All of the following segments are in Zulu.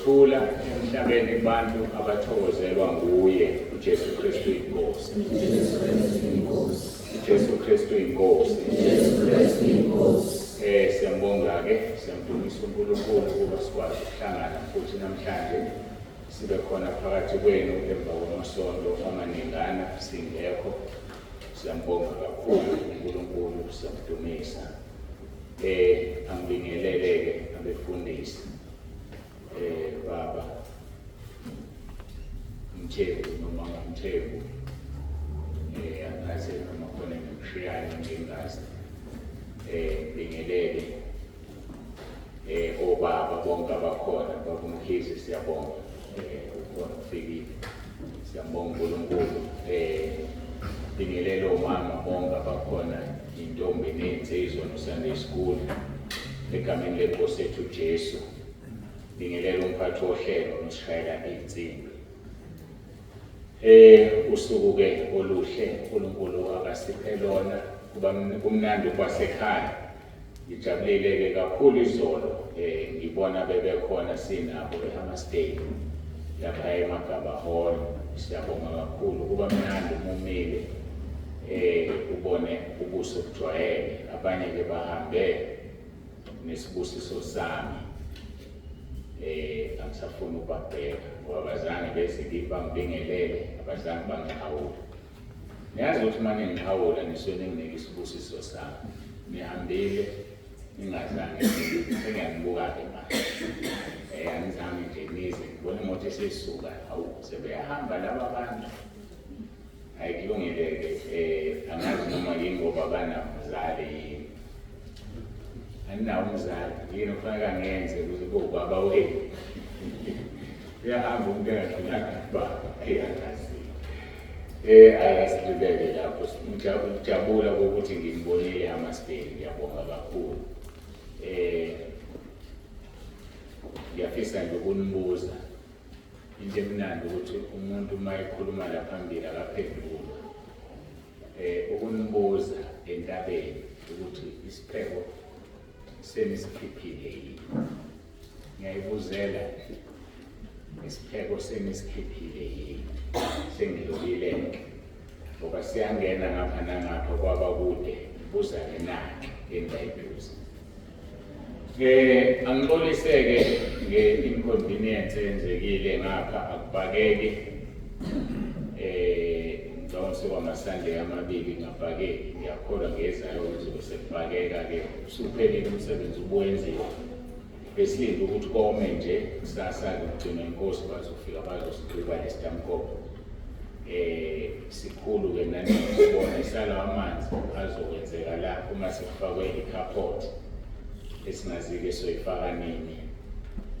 ukuthula emhlabeni kubantu abathokozelwa nguye uJesu Kristu inkosi. Jesu Kristu inkosi. Siyambonga-ke, siyamdumisa uNkulunkulu ukuba sikwazi ukuhlangana futhi namhlanje sibe khona phakathi kwenu emva kwamasonto amaningana singekho. Siyambonga kakhulu uNkulunkulu, siyamdumisa. Angibingelele-ke abefundisi baba Mthembu noma Mthembu, angazi noma khona ngimshiyane ngingazi. Bingelele obaba bonke abakhona, baba uMkhize siyabonga ukhona ufikile, siyambonga uNkulunkulu. Bingelele omama bonke abakhona, intombi nensizwa noSunday School egameni lenkosi yethu uJesu. Bingelele umphathi wohlelo nosishayela insimbi. Usuku-ke oluhle uNkulunkulu akasiphe lona, kumnandi kwasekhaya. Ngijabulile-ke kakhulu izolo ngibona bebekhona sinabo eHammersdale lapha eMagaba Hall. Siyabonga kakhulu, kuba mnandi umumile ubone ubuso bujwayele. Abanye-ke bahambe nesibusiso sami, angisafuni ukubabheka ngoba abazange beze bangibingelele, abazange bangihawula. Niyazi ukuthi uma ningihawula nisuke ninginike isibusiso sami, nihambile ningazange sengiyangibuka-ke manje. Angizange nje nize ngibone imoto esisuka, hawu sebeyahamba laba bantu. Hayi kulungile-ke, angazi noma yini ngoba banamzali yini. Anginawo umzali, yini kufanele ngenze ukuze kobaba wethu uyahamba umuntu engahlulanga kubaba, angazi. Ayasidlulele lapho, ngijabula kokuthi ngimbonile eHammersdale, ngiyabonga kakhulu. Ngiyafisa nje ukunibuza into emnandi ukuthi umuntu uma ekhuluma la phambili akaphendula. Ukunibuza entabeni ukuthi isipheko senisikhiphile yini? Ngiyayibuzela, isipheko senisikhiphile yini? Sengidlulile-ke ngoba siyangena ngapha nangapha kwaba kude, buza-ke nake engayibuza. Angixoliseke nge-inconvenience eyenzekile ngapha akubhakeki. Ngicabanga sekwamasande amabili ngabhakeki. Ngiyakholwa ngezayo ukuthi sekubhakeka-ke usuphelile umsebenzi ubuwenziwa. Besilinde ukuthi kome nje kusasa-ke ugcina inkosi bazofika bazosiqhuba lesitamkopho. Sikhulu-ke nanisibona isala amanzi azokwenzeka la uma sekufakwe ikhaphothi esingazi-ke soyifaka nini,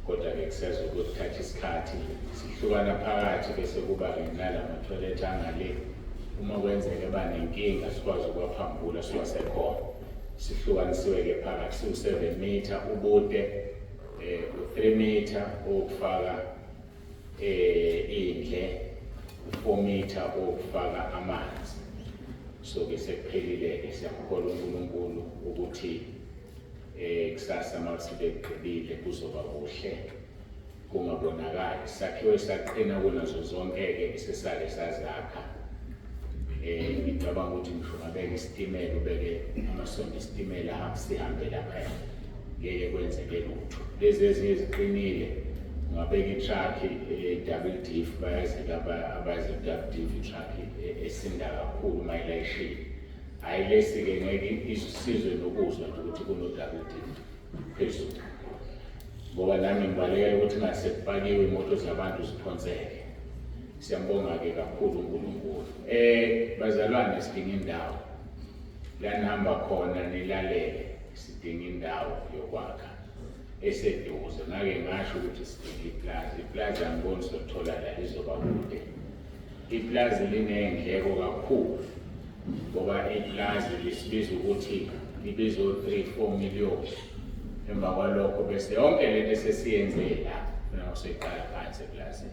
kodwa-ke kusazokuthatha isikhathi. Sihlukana phakathi bese kuba-ke nalamathoyilethi angale. Uma kwenzeka banenkinga sikwazi ukuwaphambula siwasekhona. Sihlukanisiwe-ke phakathi, siwu-7 meter ubude, u-3 meter okufaka indle, u-4 meter okufaka amanzi. So-ke sekuphelile-ke, siyamkholwa uNkulunkulu ukuthi kusasa uma sibekugqibile kuzoba kuhle, kungabonakali. Sakhiwe saqina kunazo zonke-ke esesake sazakha. Ngicabanga ukuthi ngisho ngabeka isitimela, ubeke amasondo isitimela sihambe lapha, ngeke kwenzeke lutho. Lezi ezinye ziqinile, ungabeka itrakhi double diff, bayazi abazi double diff itrakhi esinda kakhulu uma ilayishile. Hayi lesi-ke ngeke isizwe nokuzwa nje ukuthi kuno-double diff phezulu, ngoba nami ngibalekela ukuthi ngasekufakiwe imoto zabantu ziphonseke. Siyambonga-ke kakhulu uNkulunkulu. Bazalwane, sidinga indawo la nihamba khona nilalele, sidinga indawo yokwakha eseduze. Ngake ngasho ukuthi sidinga iplazi. Iplazi angiboni sokuthola la, lizoba kude. Iplazi liney'ndleko kakhulu ngoba iplazi lisibiza ukuthi libiza 3-4 million. Emva kwalokho bese yonke lento esesiyenze la funa useqala phansi eplazini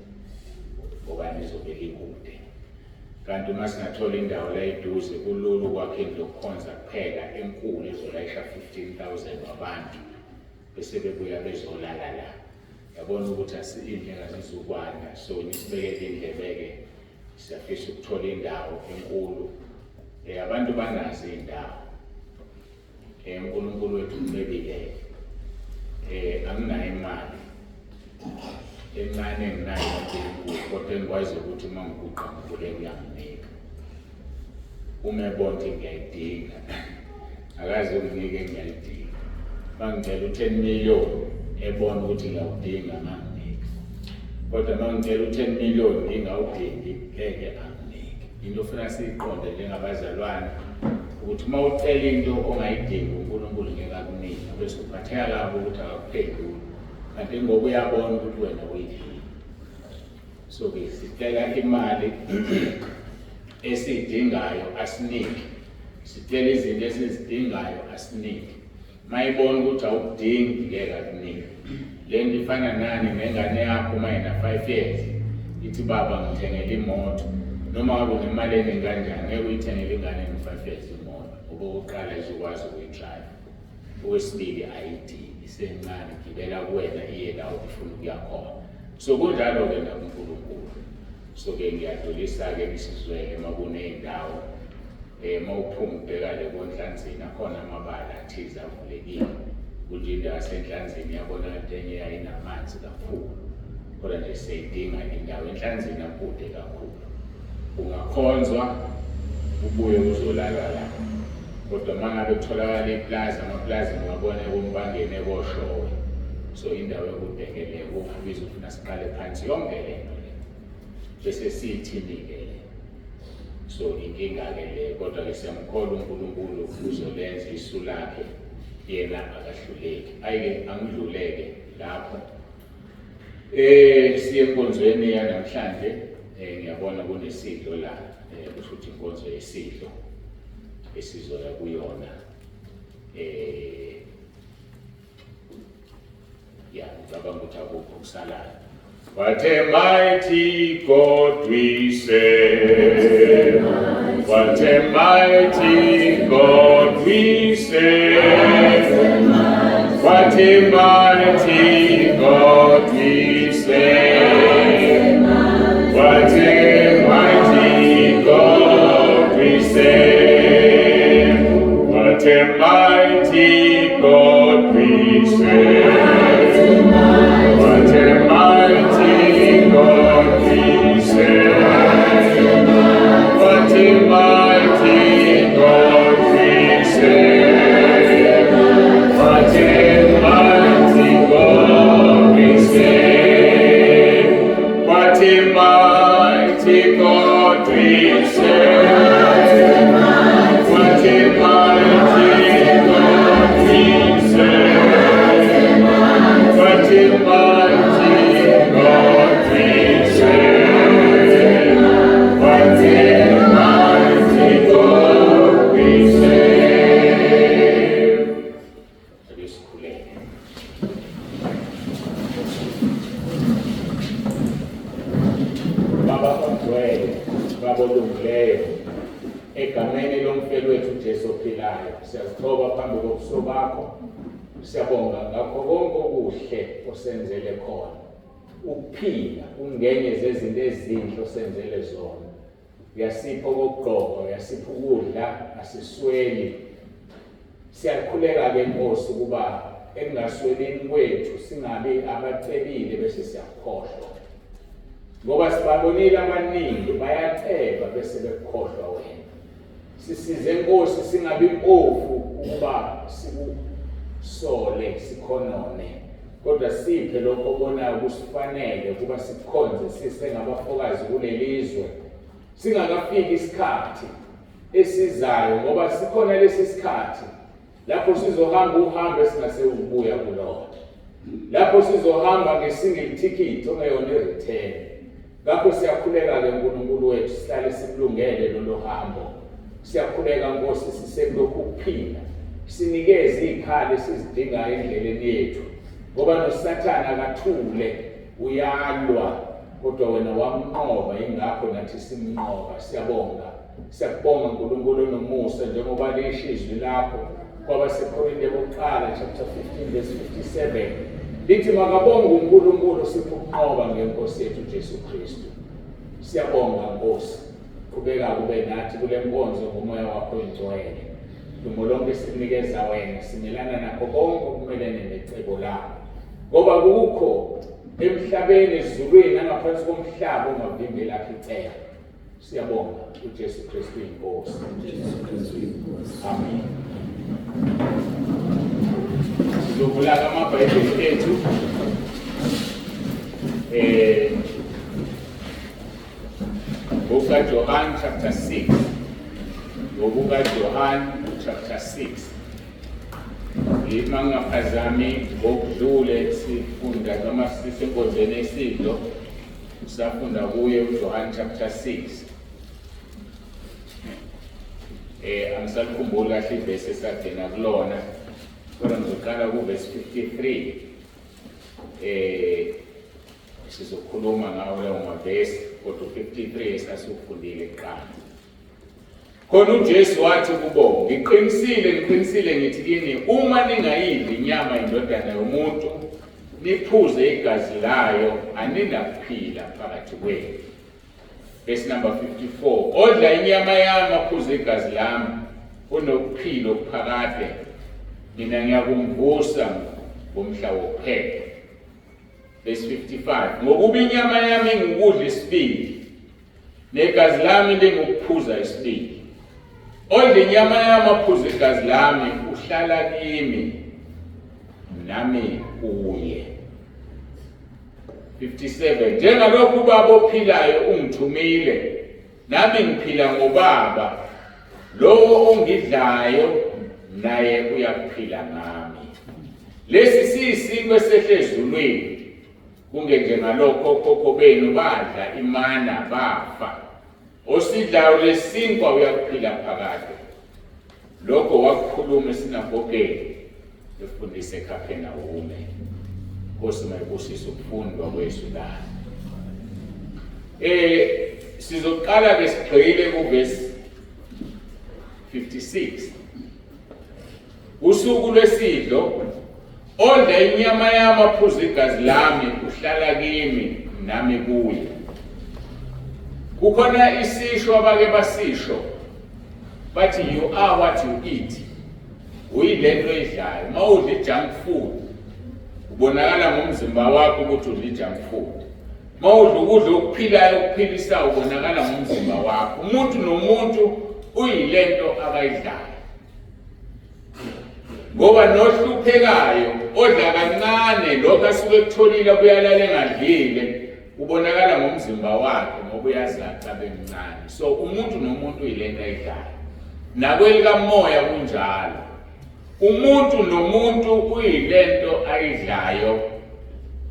ngoba lizobe likude. Kanti uma singathola indawo la eduze kulula ukwakha indlu yokukhonza kuphela enkulu ezolayisha 15,000 wabantu bese bebuya bezolala la. yabona ukuthi indlela zizukwanda, so nisibekele indlebe-ke siyafisa ukuthola indawo enkulu. Abantu banazo iy'ndawo, uNkulunkulu wethu umbekile. Anginayo imali encane enginayo uNkulunkulu, kodwa engikwazi ukuthi uma ngiguqa ngivuleke uyanginika. Uma ebona ukuthi ngiyayidinga, akaze unginike engiyayidinga. Uma ngicela u-10 million ebona ukuthi ngiyawudinga anganginiki, kodwa uma ngicela u-10 million ngingawudingi ngeke anginike. Into ofuna siyiqonde njengabazalwane ukuthi uma ucela into ongayidingi uNkulunkulu ngeke akunike, bese uphatheka kabi ukuthi akakuphenduli, kanti ngoba uyabona ukuthi wena uyidinga. So-ke sicela imali esiyidingayo asinike, sicela izinto esizidingayo asinike. Mayibona ukuthi awukudingi ngeke akunike. Le nto ifana nani nengane yakho uma ina 5 years ithi baba ngithengela imoto, noma ngabe unemali eningi kanjani ngeke uyithengele ingane ene-5 years imoto. Okokuqala izokwazi ukuyidrayiva, okwesibili ayidingi, isencane, gibela kuwena iye la ufuna ukuya khona. So kunjalo-ke nakuNkulunkulu. So-ke ngiyadlulisa-ke isizwele uma kuney'ndawo, uma uphuma ubheka le koNhlanzini akhona amabala athize avulekile. Kunje indawo yaseNhlanzini yabona kanti enye yayinamanzi kakhulu, kodwa nje siyayidinga indawo. eNhlanzini akude kakhulu, ungakhonzwa ubuye uzolala la. Kodwa uma ngabe kutholakala iplaza, amaplaza ngiyabona kumbangene koshowe, so indawo yokubhekeleka ubiza ufuna siqale phansi yonke le nto le, bese siyithini-ke le. So inkinga-ke le, kodwa-ke siyamkholwa uNkulunkulu uzolenza isu lakhe, yena akahluleki. Ayike angidluleke lapho. Siye enkonzweni yanamhlanje. Ngiyabona kunesidlo la, kusho ukuthi inkonzo yesidlo esizoya kuyona. Ngicabanga ukuthi akukho kusalayo. What a mighty God we serve. What a mighty God we serve. What a mighty God we serve. What a mighty God we serve. What a mighty God we serve. What a mighty God we serve. What a mighty God we serve. What a mighty God we serve. What a mighty God we serve. What a mighty God we serve. What a mighty God we serve. What a mighty God we serve. Abesikhuleke. Baba ongcwele, Baba olungileyo, egameni lomfeli wethu uJesu ophilayo, siyazithoba phambi kobuso bakho. Siyabonga ngakho konke okuhle osenzele khona, ukuphila ungenye zezinto ezinhle osenzele zona. Uyasipha okokugqoka, uyasipha ukudla, asisweli. Siyakhuleka-ke Nkosi ukuba ekungasweleni kwethu singabi abacebile bese siyakhohlwa, ngoba sibabonile abaningi bayaceba bese bekukhohlwa wena. Sisize Nkosi singabi mpofu ukuba sikusole sikhonone, kodwa siphe lokho obonayo kusifanele ukuba sikukhonze sisengabafokazi kulelizwe, singakafiki isikhathi esizayo, ngoba sikhona lesi sikhathi lapho sizohamba uhambo esingase ubuya kulona, lapho sizohamba ngesingle ticket ongeyona i-return. Ngakho siyakhuleka-ke uNkulunkulu wethu sihlale sikulungele lolo hambo. Siyakhuleka Nkosi sisekulokhu ukuphila, sinikeze izikhali esizidingayo endleleni yethu, ngoba noSathane akathule, uyalwa, kodwa wena wamnqoba, ingakho nathi simnqoba. Siyakubonga uNkulunkulu nomusa, njengoba lisho izwi lakho kwabaseKorinte bokuqala chapter 15 verse 57, Lithi makabonge uNkulunkulu sipho ukunqoba ngenkosi yethu Jesu Kristu. Siyabonga Nkosi. Qhubeka kube nathi kule nkonzo ngomoya wakho oyingcwele. Dumo lonke sikunikeza wena, simelana nakho konke okumelene necebo lakho. Ngoba kukho emhlabeni ezulwini nangaphansi komhlaba ongavimbela icebo. Siyabonga uJesu Kristu inkosi. Amen. Sizovula amabhayibheli ethu Book of John chapter 6. Book of John chapter 6. Imangaphazami ngokudlule sifunda noma sisenkonzweni esidlo safunda kuye uJohn chapter 6. Angisakhumbula kahle ivesi esagcina kulona. Kodwa ngizoqala kuverse 53. Sizokhuluma ngawo lawo mavesi kodwa 53 esasufundile kuqala. Khona uJesu wathi kubo, ngiqinisile ngithi kini, uma ningayidli inyama yendodana yomuntu niphuze igazi layo, aninakuphila phakathi kwenu. Verse number 54, odla inyama yami aphuze igazi lami unokuphila okuphakade, mina ngiyakumvusa ngomhla wokuphela. Verse 55, ngokuba inyama yami ingukudla isibili negazi lami lingukuphuza isibili. Odla inyama yami aphuze igazi lami uhlala kimi nami kuye. 57, njengalokhu ubaba ophilayo ungithumile, nami ngiphila ngobaba, lowo ongidlayo naye uyaphila ngami. Lesi siyisiko esehle ezulwini, kungenjengalokho okhokho benu badla imana bafa. Osidlayo lesinkwa uyaphila phakade. Lokho wakukhuluma esinagogeni efundisa eKhaphenawume. Nkosi mayibusise ukufundwa kwethu la. Sizoqala ke sigxile kuverse 56. Usuku lwesidlo, odla inyama yami aphuze igazi lami uhlala kimi nami kuye. Kukhona isisho abake basisho bathi you are what you eat. Uyilento oyidlayo. Uma udla junk food ubonakala ngomzimba wakho ukuthi udla junk food. Uma udla ukudla okuphilayo okuphilisa ubonakala ngomzimba wakho. Umuntu nomuntu uyilento akayidlayo. Ngoba nohluphekayo odla kancane lokho asuke ekutholile kuyalala engadlile ubonakala ngomzimba wakhe ngoba uyazaca abemncane. So umuntu nomuntu uyilento ayidlayo. Nakwelika moya kunjalo. Umuntu nomuntu uyilento ayidlayo.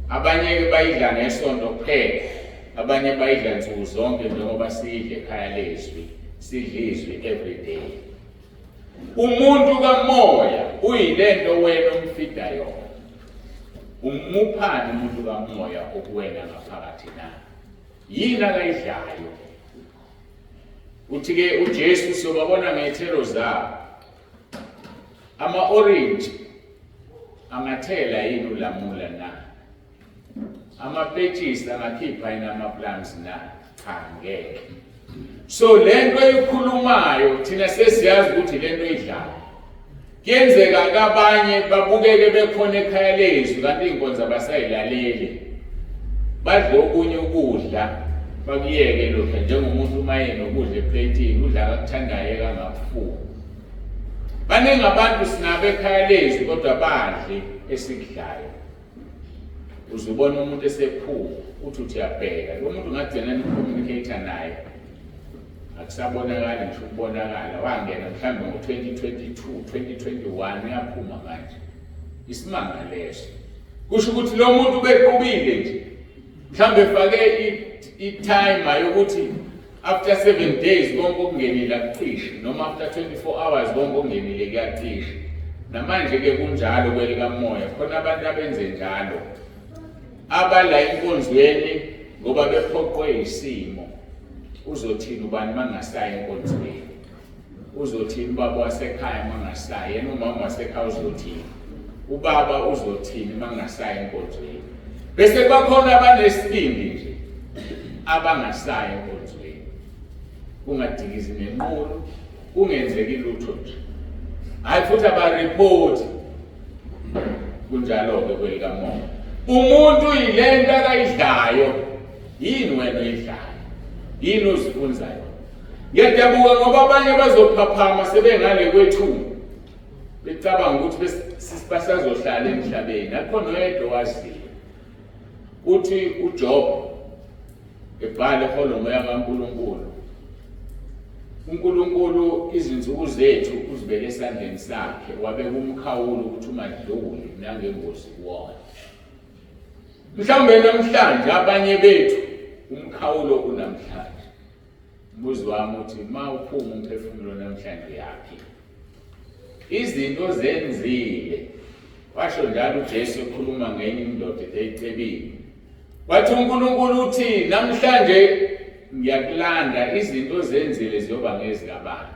Abanye bayidla ngesonto kuphela, abanye bayidla nsuku zonke njengoba sidle ekhaya lezwi, sidla izwi every day. Umuntu kamoya uyilento wena umfida yona. Umuphani umuntu kamoya okuwena ngaphakathi na. Yini akayidlayo? Uthi ke uJesu sobabona ngezithelo zabo. Ama-orange angathela yini ulamula na? Ama-peaches angakhipha yini ama-plums na? Cha, ngeke. So lento eyikhulumayo thina sesiyazi ukuthi lento idlayo. Kuyenzeka kabanye babukeke bekhona ekhaya lezwi kanti inkonzo abasayilaleli. Badle okunye ukudla bakuyeke lokho njengomuntu uma yenokudla eplatini udla akuthandayo kangafuni. Baningi abantu sinabe ekhaya lezwi kodwa badle esikudlayo. Uzubona umuntu esephuma uthi uyabheka lo muntu ngagcina ni-communicator naye. Akusabonakala ngisho ukubonakala wangena mhlambe ngo-2022 2021 uyaphuma manje. Isimanga leso. Kusho ukuthi lo muntu bequbile nje. Mhlambe fake i-timer yokuthi after 7 days konke okungenile akucishe noma after 24 hours konke okungenile kuyacisha. Namanje ke kunjalo kwelika moya khona abantu abenze njalo. Abala inkonzweni ngoba bephoqwe isimo. Uzothini ubani mangasayi enkonzweni? Uzothini baba wasekhaya mangasayi? Yena umama wasekhaya uzothini? ubaba uzothini mangasaya enkonzweni. Bese bakhona abanesibindi nje abangasaya enkonzweni. Kungadikizi nenqulu, kungenzeki lutho nje. Hayi futhi abareport kunjalo ke kwelikamoya. Umuntu yilento akayidlayo, yini wena oyidlayo? Yini ozifunzayo? Ngiyadabuka ngoba abanye bazophaphama sebengale kwethu. Becabanga ukuthi basazohlala emhlabeni. Akho noyedwa owaziyo. Uthi uJob ebhala ekholomoya kaNkulunkulu. uNkulunkulu izinsuku zethu uzibeke esandleni sakhe, wabeka umkhawulo ukuthi umadluli nangengozi kuwona. Mhlawumbe namhlanje abanye bethu umkhawulo unamhlanje. Umbuzo wami uthi ma uphuma umphefumulo namhlanje yakhe. Izinto zenzile. Washo njalo uJesu ekhuluma ngenye indoda eyicebile. Wathi uNkulunkulu uthi namhlanje ngiyakulanda izinto zenzile ziyoba ngezikabani.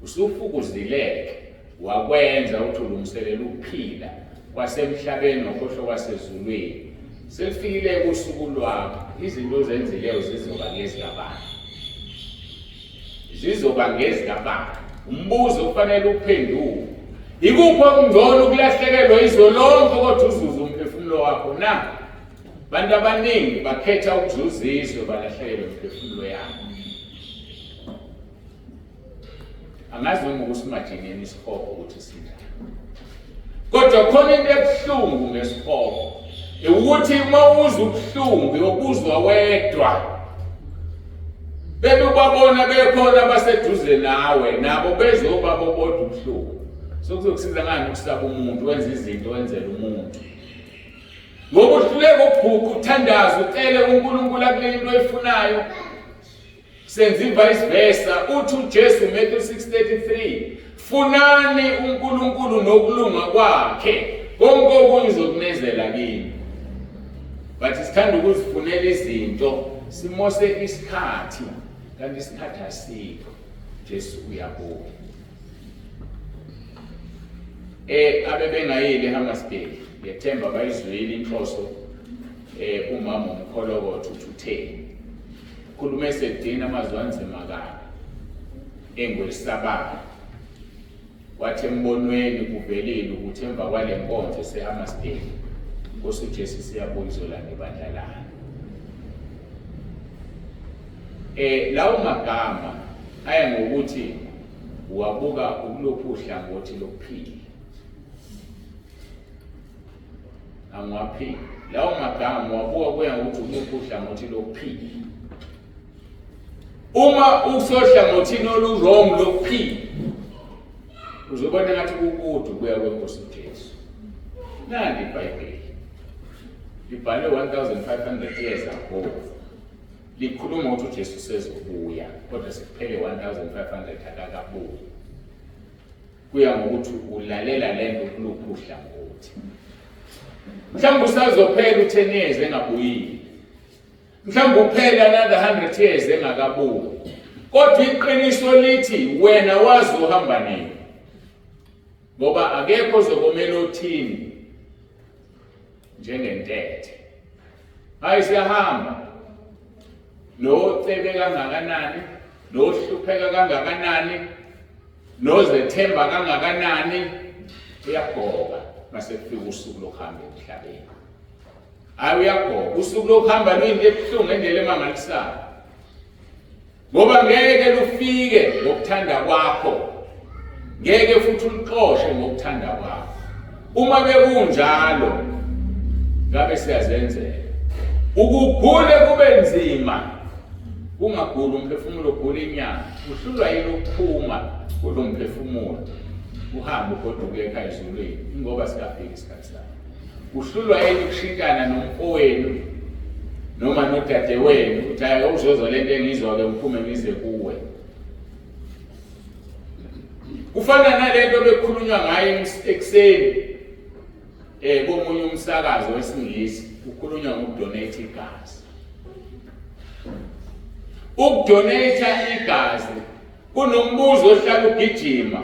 Usufukuzileke wakwenza uthi ulungiselela ukuphila kwasemhlabeni nokhohlo kwasezulwini. Selifikile usuku lwakho, izinto zenzileyo zizoba ngezikabani. Zizoba ngezikabani. Umbuzo kufanele uphenduke. Ikuphi okungcono ukulahlekelwa izolo lonke kodwa uzuze umphefumulo wakho na? Bantu abaningi bakhetha ukuzuzizwa balahlekelwe umphefumulo yabo. Angazi noma ukusimajineni isihogo ukuthi sinjani. Kodwa khona into ebuhlungu ngesihogo. Ukuthi uma uzwa ubuhlungu yokuzwa wedwa. Bebe ubabona bekhona baseduze nawe nabo bezoba bobodwa ubuhlungu. Sokuzokusiza ngani ukusaba umuntu wenza izinto wenzela umuntu. Ngoba uhluleka ukubhuka uthandaza ucele uNkulunkulu akule into oyifunayo. Senza ivice versa uthi uJesu Matthew 6:33 funani uNkulunkulu nokulunga kwakhe konke okunye uzokunezela kini. But sithanda ukuzifunela izinto simose isikhathi kanti isikhathi asikho. Jesu uyabuya. Abebengayile eHammersdale ngethemba bayizwile inhloso umama umkholokotho uthuthe ukhuluma esedina amazwi anzima kabi engwesabana wathi embonweni kuvelile ukuthi emva kwale nkonzo eseHammersdale Nkosi uJesu siyabuyizola nebandlalana. Lawo magama aya ngokuthi wabuka ukulokhu uhlangothi lokuphila. Angwaphili. Lawo magama wabuka kuya ngokuthi ukulokhu uhlangothi lokuphila. Uma usohlangothini olurong lokuphila uzobona ngathi kukude kuya kweNkosi uJesu. Nandi iBhayibheli. Libhale 1500 years ago. Likhuluma ukuthi uJesu sezobuya kodwa sekuphele 1500 akakabuyi. Kuya ngokuthi ulalela lento kulokhu uhlangothi. Mhlawumbe usazophela u10 years engabuyile. Mhlawumbe uphela another 100 years engakabuyi. Kodwa iqiniso lithi wena wazi uhamba nini. Ngoba akekho ozokomela uthini njengentethe. Hayi siyahamba. Nocebe kangakanani, nohlupheka kangakanani, nozethemba kangakanani uyagoba mase kufika usuku lokuhamba emhlabeni. Hayi uyagoba usuku lokuhamba luyinto ebuhlungu endlela emangalisayo. Ngoba ngeke lufike ngokuthanda kwakho. Ngeke futhi uliqoshe ngokuthanda kwakho. Uma bekunjalo ngabe siyazenzela. Ukugule kube nzima. Ungagula umphefumulo ogula inyama. Uhlulwa yini ukuphuma kulo mphefumulo. Uhambe kodwa uye ekhaya ezulwini ngoba sikafika isikhathi sakho. Uhlulwa yini ukushintana nomfowenu noma nodade wenu uthi hayi uzozo lento engizwa ke ngiphume ngize kuwe. Kufana nalento bekhulunywa ngayo ekseni komunye umsakazo wesingisi ukhulunywa ngokudonate igazi. Ukudonate igazi kunombuzo ohlala ugijima.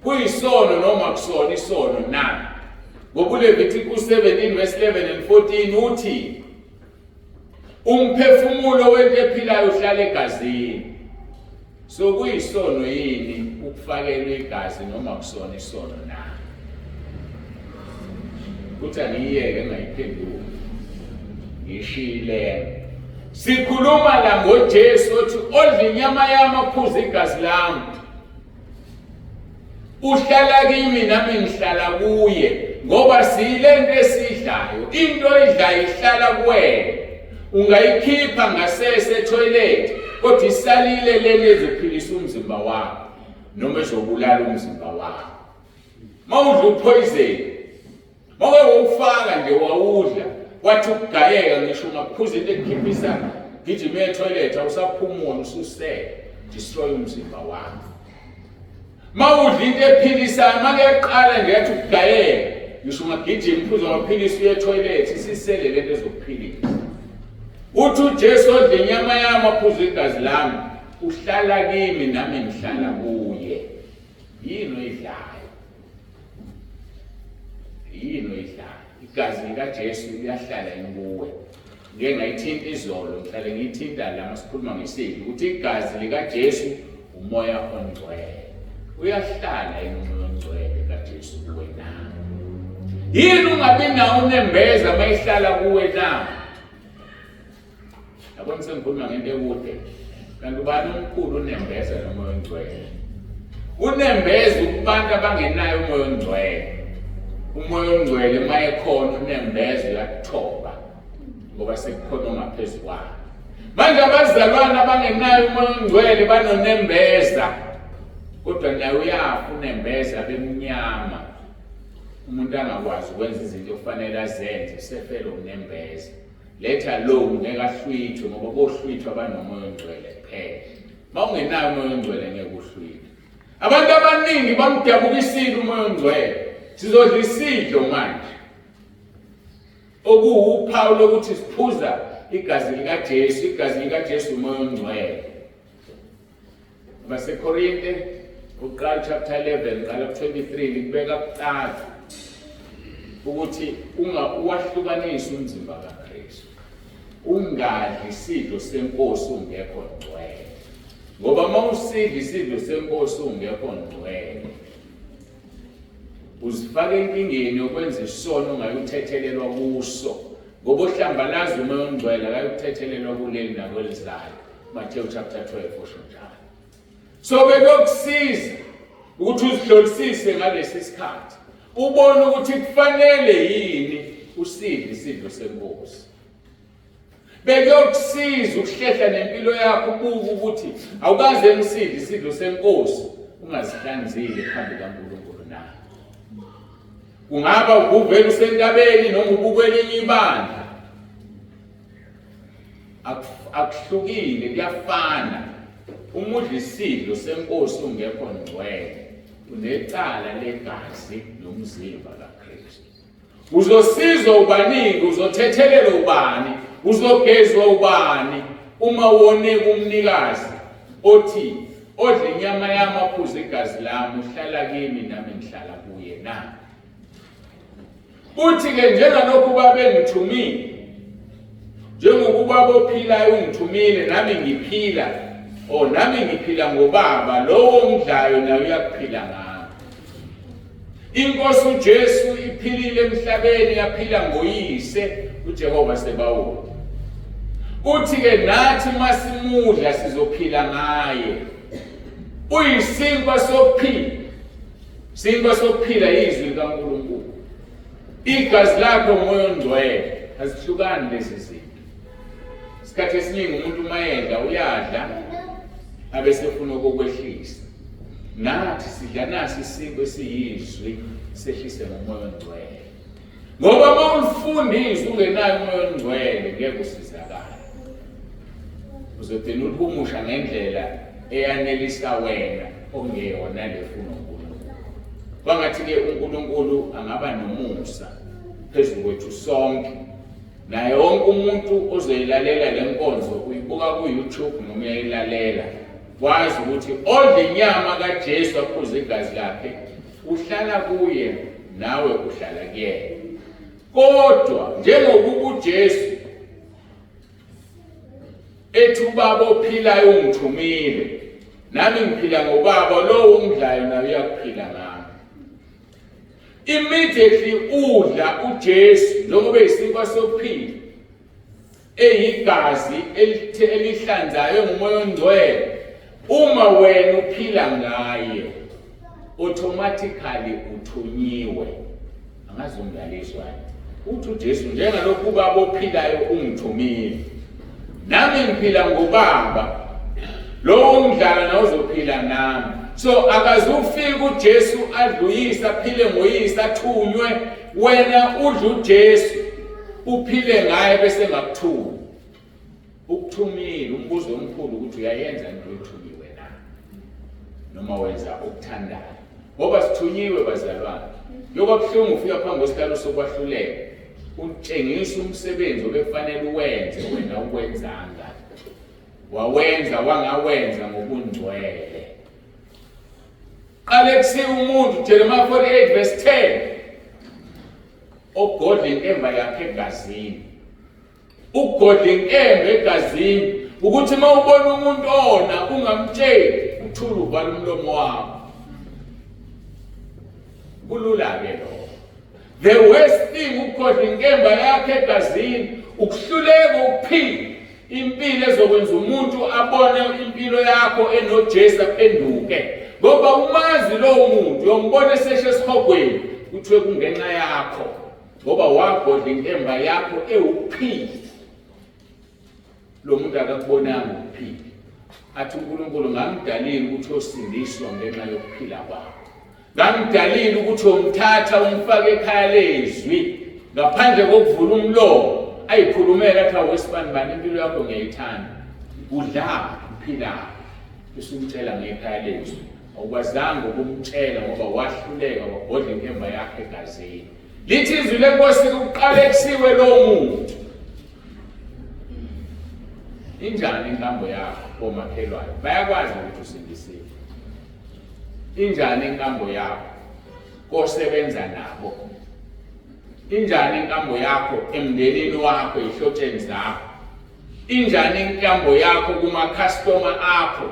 Kuyisono noma kusona isono na? Ngoba uLevitikus 17 verse 11 and 14 uthi umphefumulo wento ephilayo uhlala egazini. So kuyisono yini ukufakelwa igazi noma kusona isono na? Kuthi angiyeke ngayiphendula. Ngishile. Sikhuluma la ngoJesu othi odla inyama yami aphuza igazi lami. Uhlala kimi nami ngihlala kuye ngoba siyilento esidlayo. Into edlayo ihlala kuwena. Ungayikhipha ngasese toilet kodwa isalile leli ezophilisa umzimba wakho noma ezobulala umzimba wakho. Mawudla upoison, mawuke ufaka nje wawudla wathi ukugayeka ngisho ungaphuza into ekukhiphisa gijima etoilet awusaphumula ususele destroy umzimba wakho. Mawudla into ephilisayo makeqala nje yathi ukugayeka ngisho ungagijima uphuza amaphilisi uye etoilet isisele lento ezokuphilisa. Uthi uJesu odla inyama yami aphuza igazi lami uhlala kimi nami ngihlala kuye. Yini oyidlayo? Yini oyidlayo? Igazi likaJesu liyahlala kuwe. Ngeke ngayithinta izolo ngihlale ngiyithinta la masikhuluma ngesidlo ukuthi igazi likaJesu umoya ongcwele. Uyahlala umoya ongcwele kaJesu kuwe na. Yini ungabi nawo unembeza mayihlala kuwe na? Yabona sengikhuluma ngento ekude. Kanti ubani omkhulu unembeza nomoya ongcwele? Unembeza kubantu abangenayo umoya ongcwele. Umoya ongcwele mayekhona unembeza uyathoba ngoba sekukhona ongaphezulu kwakhe. Manje abazalwana abangenayo umoya ongcwele banonembeza kodwa naye uyafa unembeza bemnyama. Umuntu angakwazi ukwenza izinto okufanele azenze sefele unembeza. Letha lo ngeke ahlwithwe ngoba bohlwithwa abanomoya ongcwele kuphela. Mawungenayo umoya ongcwele ngeke uhlwithwe. Abantu abaningi bamdabukisile umoya ongcwele. Sizodla isidlo manje. Okuwuphawu lokuthi siphuza igazi likaJesu, igazi likaJesu umoya ongcwele. Abasekorinte uqala chapter 11 qala 23 libeka kuqala ukuthi uwahlukanisa umzimba kaKristu. Ungadli isidlo senkosi ungekho ngcwele. Ngoba mawusidla isidlo senkosi ungekho ngcwele uzifaka enkingeni yokwenza isono ongayuthethelelwa kuso. Ngoba uhlambalaza umoya ongcwele akayuthethelelwa kuleli nakwelizayo. Matthew chapter 12 usho njalo. So bekuyokusiza ukuthi uzihlolisise ngalesi sikhathi. Ubone ukuthi kufanele yini usidle isidlo senkosi. Bekuyokusiza ukuhlehla nempilo yakho ubuke ukuthi awukaze ngisidle isidlo senkosi ungazihlanzile phambi kaNkulunkulu na. Kungaba ukuvela usentabeni noma ubukwelinye ibandla. Akuhlukile kuyafana. Uma udla isidlo senkosi ungekho ngcwele unecala legazi nomzimba kaKristu. Uzosizwa ubaningi, uzothethelelwa ubani, uzogezwa ubani uma wone kumnikazi othi odla inyama yami aphuza igazi lami uhlala kimi nami ngihlala kuye na. Uthi ke njengalokhu babengithumile njengokuba bophilayo ungithumile nami ngiphila nami ngiphila ngobaba lowo ongidlayo naye uyakuphila ngami. Inkosi uJesu iphilile emhlabeni yaphila ngoyise uJehova Sebawothi. Uthi ke nathi masimudla sizophila ngaye. Uyisinkwa sokuphila. Sinkwa sokuphila izwi likaNkulunkulu. Igazi lakho umoya ongcwele azihlukani lezi zinto. Isikhathi esiningi umuntu mayedla uyadla abesefuna ukukwehlisa. Nathi sidla nasi isinto esiyizwi sehlise ngomoya ongcwele. Ngoba mawulifunda izwi ungenayo umoya ongcwele ngeke usizakale. Uzodinga ukuhumusha ngendlela eyanelisa wena ongeyona lefuna uNkulunkulu. Bangathi-ke uNkulunkulu angaba nomusa phezu kwethu sonke. Naye wonke umuntu ozoyilalela le nkonzo uyibuka ku-YouTube noma uyayilalela. Wazi ukuthi odla inyama kaJesu aphuza igazi lakhe uhlala kuye nawe uhlala kuyena. Kodwa njengokuba uJesu ethi ubaba ophilayo ungithumile, nami ngiphila ngobaba, lowo ungidlayo naye uyakuphila ngami. Immediately udla uJesu njengoba isinkwa sokuphila, eyigazi elihlanzayo ngumoya ongcwele, uma wena uphila ngaye automatically uthunyiwe. Angazi umlaliswa uthi uJesu njengalokhu ubaba ophilayo ungithumile, nami ngiphila ngobaba, lowo ungidlala nawe uzophila nami. So akazufika uJesu adluyisa aphile ngoyise athunywe, wena udla uJesu uphile ngaye bese ngakuthuma. Ukuthumile umbuzo omkhulu ukuthi uyayenza into oyithunyiwe na, noma wenza okuthandayo. Ngoba sithunyiwe bazalwane, yokubuhlungu ufika phambi kwesihlalo sokwahluleka, utshengisa umsebenzi obekufanele uwenze wena ukwenzanga. Wawenza wangawenza ngobungcwele. Qale kusiya umuntu Jeremiah 48 verse 10, ogodla inkemba yakhe egazini. Ugodla inkemba egazini ukuthi uma ubona umuntu ona ungamtsheli, uthule uvala umlomo wakho. Kulula-ke lokho. The worst thing ugodla inkemba yakhe egazini ukuhluleka ukuphila impilo ezokwenza umuntu abone impilo yakho enoJesu aphenduke. Ngoba umazi lowo muntu uyombona eseshe esihogweni kuthiwe kungenxa yakho, ngoba wagodla inkemba yakho ewukuphila. Lo muntu akakubonanga ukuphila, athi uNkulunkulu ngamdalile ukuthi osindiswa ngenxa yokuphila kwakho, ngamdalile ukuthi umthatha umfake ekhaya lezwi ngaphandle kokuvula umlomo ayikhulumela athi awesibani bani impilo yakho ngiyayithanda, udla uphila, bese umtshela ngekhaya lezwi. Awukwazanga ukumtshela ngoba wahluleka wagodla inkemba yakhe egazini. Lithi izwi lenkosi kuqala kusiwe lo muntu. Injani inkambo yakho omakhelwayo? Bayakwazi ukuthi usindisiwe. Injani inkambo yakho kosebenza nabo? Injani inkambo yakho emndenini wakho, ehlotsheni zakho? Injani inkambo yakho kuma-customer akho?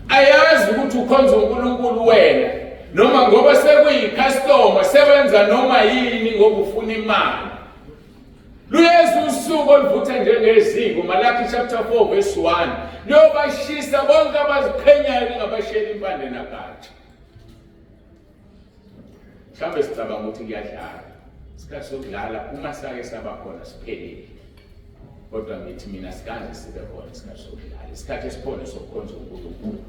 Ayazi ukuthi ukhonza uNkulunkulu wena, noma ngoba sekuyi-customer sebenza noma yini ngoba ufuna imali? Luyeza usuku oluvutha njengeziko, Malaki chapter 4 verse 1, liyobashisa bonke abaziqhenyayo lingabashiyeli impande nagatsha. Mhlawumbe sicabanga ukuthi kuyadlala, isikhathi sokudlala uma sake saba khona siphelile. Kodwa ngithi mina sikaze sibe khona isikhathi sokudlala, isikhathi esikhona sokukhonza uNkulunkulu.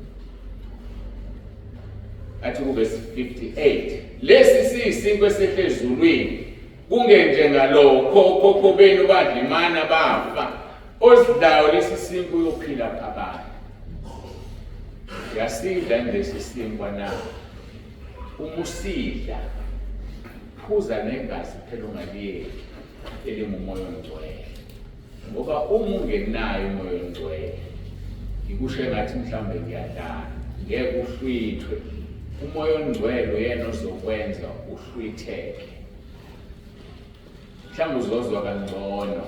Athi kuverse 58, lesi siyisinkwa esehle ezulwini, kungenjengalokho okhokho benu badla imana bafa, osidlayo lesi sinkwa uyophila phakade. Yasidla lesi sinkwa na, uma usidla phuza negazi phela ungaliyeki elimumoya ongcwele. Ngoba uma ungenayo umoya ongcwele, ngikusho engathi mhlawumbe ngiyadlala, ngeke uhlwithwe. Umoya ongcwele uyena ozokwenza uhlwitheke. Mhlawumbe uzozwa kangcono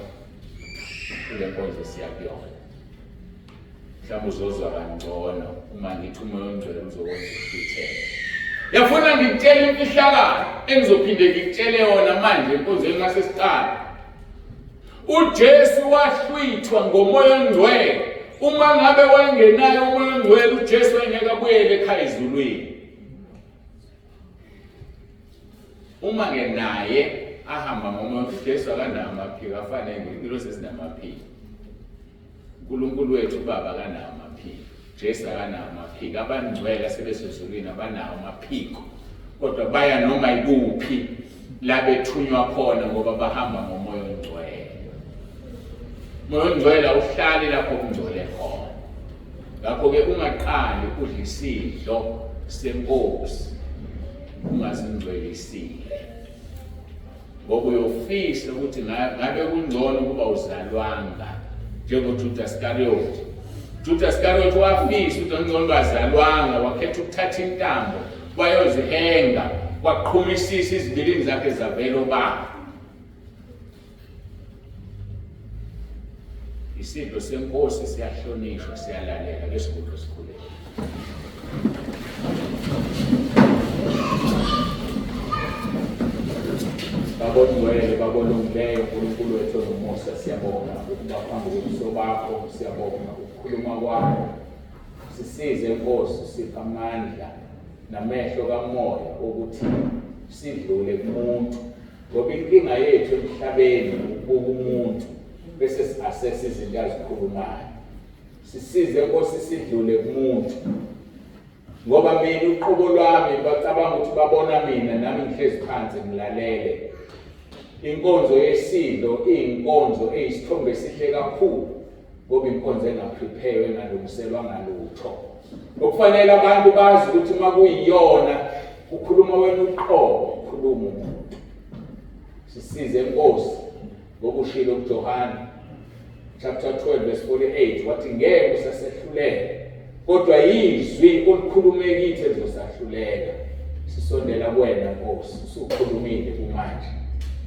kule nkonzo esiya kuyona. Mhlawumbe uzozwa kangcono uma ngithi umoya ongcwele uzokwenza uhlwitheke. Yafuna ngikutshela imfihlakalo engizophinde ngikutshele yona manje enkonzweni ngasesiqala. uJesu wahlwithwa ngomoya ongcwele. Uma ngabe wangenayo umoya ongcwele, uJesu engeke abuyele ekhaya ezulwini. Uma ngenaye ahamba ngomoya, uJesu akanawo amaphiko afane ngempilo sesinamaphiko. uNkulunkulu wethu uBaba akanawo amaphiko, Jesu akanawo amaphiko. Abangcwele asebesezulwini abanawo amaphiko, kodwa baya noma ikuphi la bethunywa khona ngoba bahamba ngomoya ongcwele. Umoya ongcwele awuhlali lapho kungcwele khona. Ngakho-ke ungaqali udla isidlo senkosi ungazingcwelisile, ngoba uyofisa ukuthi ngabe kungcono ukuba uzalwanga njengoJudas Iscariot. Judas Iscariot wafisa ukuthi ngcono bazalwanga, wakhetha ukuthatha intambo bayozihenga waqhumisisa izibilini zakhe zavela obala. Isidlo senkosi siyahlonishwa, siyalalela lesikudlo sikhulele. Babongcwele, babolungileyo, uNkulunkulu wethu nomusa, siyabonga ukuba phambi kobuso bakho, siyabonga ukukhuluma kwakho. Sisize Nkosi, sipha amandla namehlo kamoya ukuthi sidlule kumuntu, ngoba inkinga yethu emhlabeni ukubuka umuntu bese asese izinto azikhulumayo. Sisize Nkosi sidlule kumuntu, ngoba mina uqobo lwami bacabanga ukuthi babona mina nami ngihlezi phansi ngilalele. Inkonzo yesidlo iyinkonzo eyisithombe esihle kakhulu, ngoba inkonzo engaprepare engalungiselwa ngalutho. Okufanele abantu bazi ukuthi uma kuyiyona ukhuluma wena uqobo, ukhuluma umuntu. Sisize Nkosi ngokushilo kuJohana chapter 12 verse 48 wathi ngeke usasehluleka, kodwa yizwi olukhulume kithi elizosahluleka. Sisondela kuwena Nkosi, usukhulumile kumanje.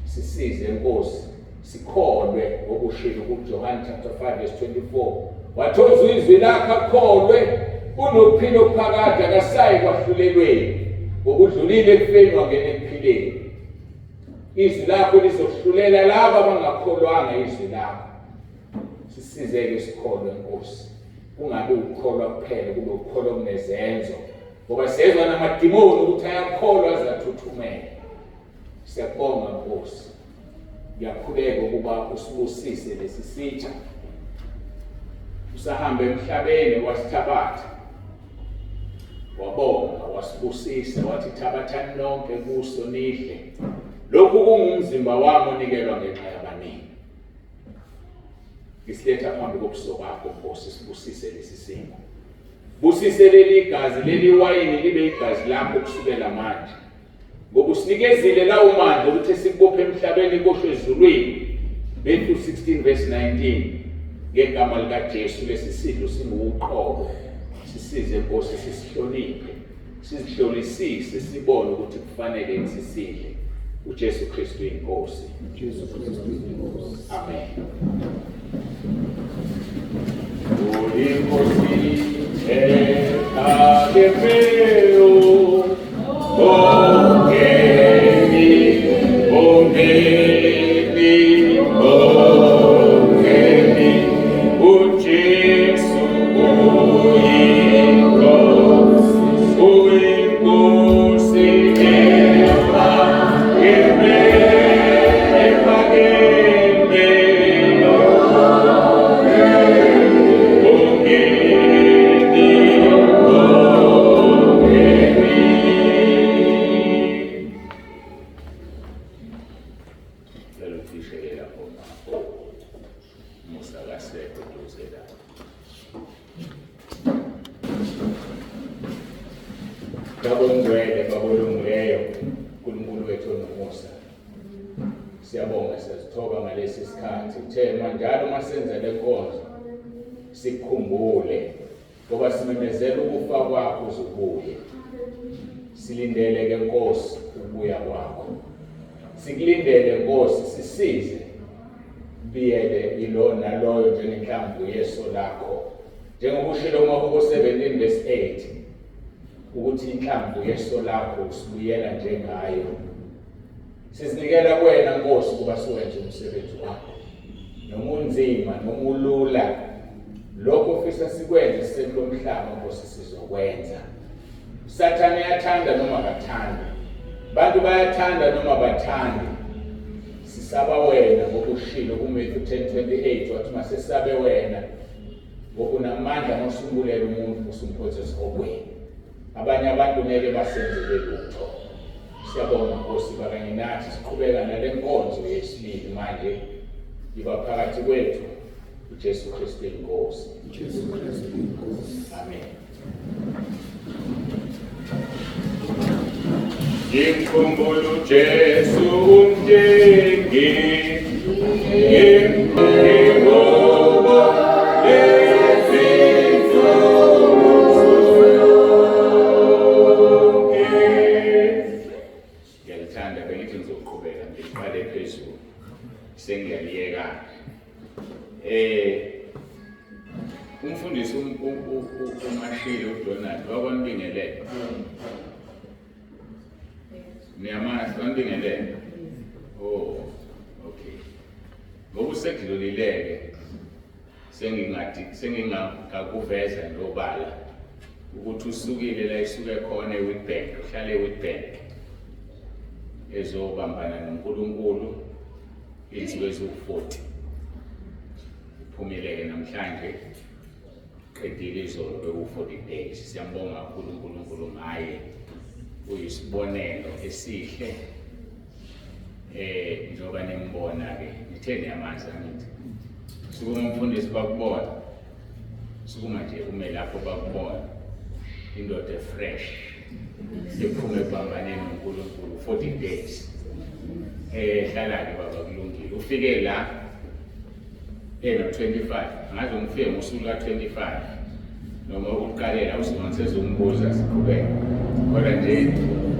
Sisize Nkosi, sikholwe ngokushilo kuJohana chapter 5 verse 24 wathozwa izwi lakho akholwe, unokuphila okuphakade akasayi kwahlulelweni, ngokudlulile ekufeni wangena ekuphileni. Izwi lakho lizohlulela laba abangakholwanga izwi lakho. Sisizeke sikholwe Nkosi, kungabe ukukholwa kuphela, kube ukukholwa okunezenzo, ngoba siyezwa namadimoni ukuthi ayakholwa azathuthumela. Siyabonga Nkosi, ngiyakhuleka ukuba usibusise lesi sitsha, usahambe emhlabeni wasithabatha, wabonga wasibusisa, wathi thabathani nonke kuso nidle, lokhu kungumzimba wami onikelwa ngenxa yabaningi. Ngisiletha phambi kobuso bakho Nkosi, sibusise lesi simo, busise leli gazi, leli wayini libe igazi lakho kusukela manje, ngoba usinikezile lawo mandla ukuthi sikubophe emhlabeni koshwe ezulwini. Matthew 16 verse 19. Ngegama likaJesu lesi sidlo singuqobo. Sisize Nkosi, sisihloniphe, sizihlolisise, sibone ukuthi kufanele sisidle. uJesu Kristu inkosi. Amen. Inkosi ekakemeo ongeni uJesu uyinkosi babongcwele, babolungileyo, uNkulunkulu wethu onomusa, siyabonga, siyazithoba ngalesi sikhathi. Uthe njalo masenza le nkonzo sikhumbule, ngoba simemezela ukufa kwakho uzubuye. Silindele ke Nkosi ukubuya kwakho, sikulindele Nkosi, sisize biyele ilo naloyo njengenhlamvu yeso lakho, njengokushilo uMahubo 17 verse 8 ukuthi inhlamvu yeso lakho usibuyela njengayo. Sizinikela kuwena Nkosi ukuba siwenze umsebenzi wakho, noma unzima noma ulula, lokho ufisa sikwenze sisekulomhlaba Nkosi sizokwenza. Sathane uyathanda noma akathandi, bantu bayathanda noma bathandi, sisaba wena ngokushilo kuMatthew 10:28 wathi masesabe wena ngokunamandla nosumbulela umuntu usumphothe esikhobweni. Abanye abantu ngeke basenzele lutho. Siyabonga Nkosi bakanye nathi siqhubeka nale nkonzo yesibili manje iba phakathi kwethu uJesu Kristu inkosi. Amen. Ngikhumbula uJesu umjengi phezulu sengiyaliyeka umfundisi uMashile uDonald wakonibingelela niyamazi wanibingelela oh okay ngoba usekudlulileke sengingakuveza nobala ukuthi usukile la isuke khona eWitbank uhlala eWitbank ezobambana noNkulunkulu insuku eziwu-40 uphumileke namhlanje qedile izolo beku-40 days siyambonga kakhulu uNkulunkulu ngaye uyisibonelo esihle njengoba nimbona-ke nithe niyamazi angithi sukuma umfundisi bakubona sukuma nje ume lapho bakubona indoda fresh ephume ebambaneni noNkulunkulu 40 days hlala-ke baba kulungile ufike la no-25 ngaze ngifike ngosuku ka-25 noma ukuqalela usizongizumbuza siqhubeke kodwa nje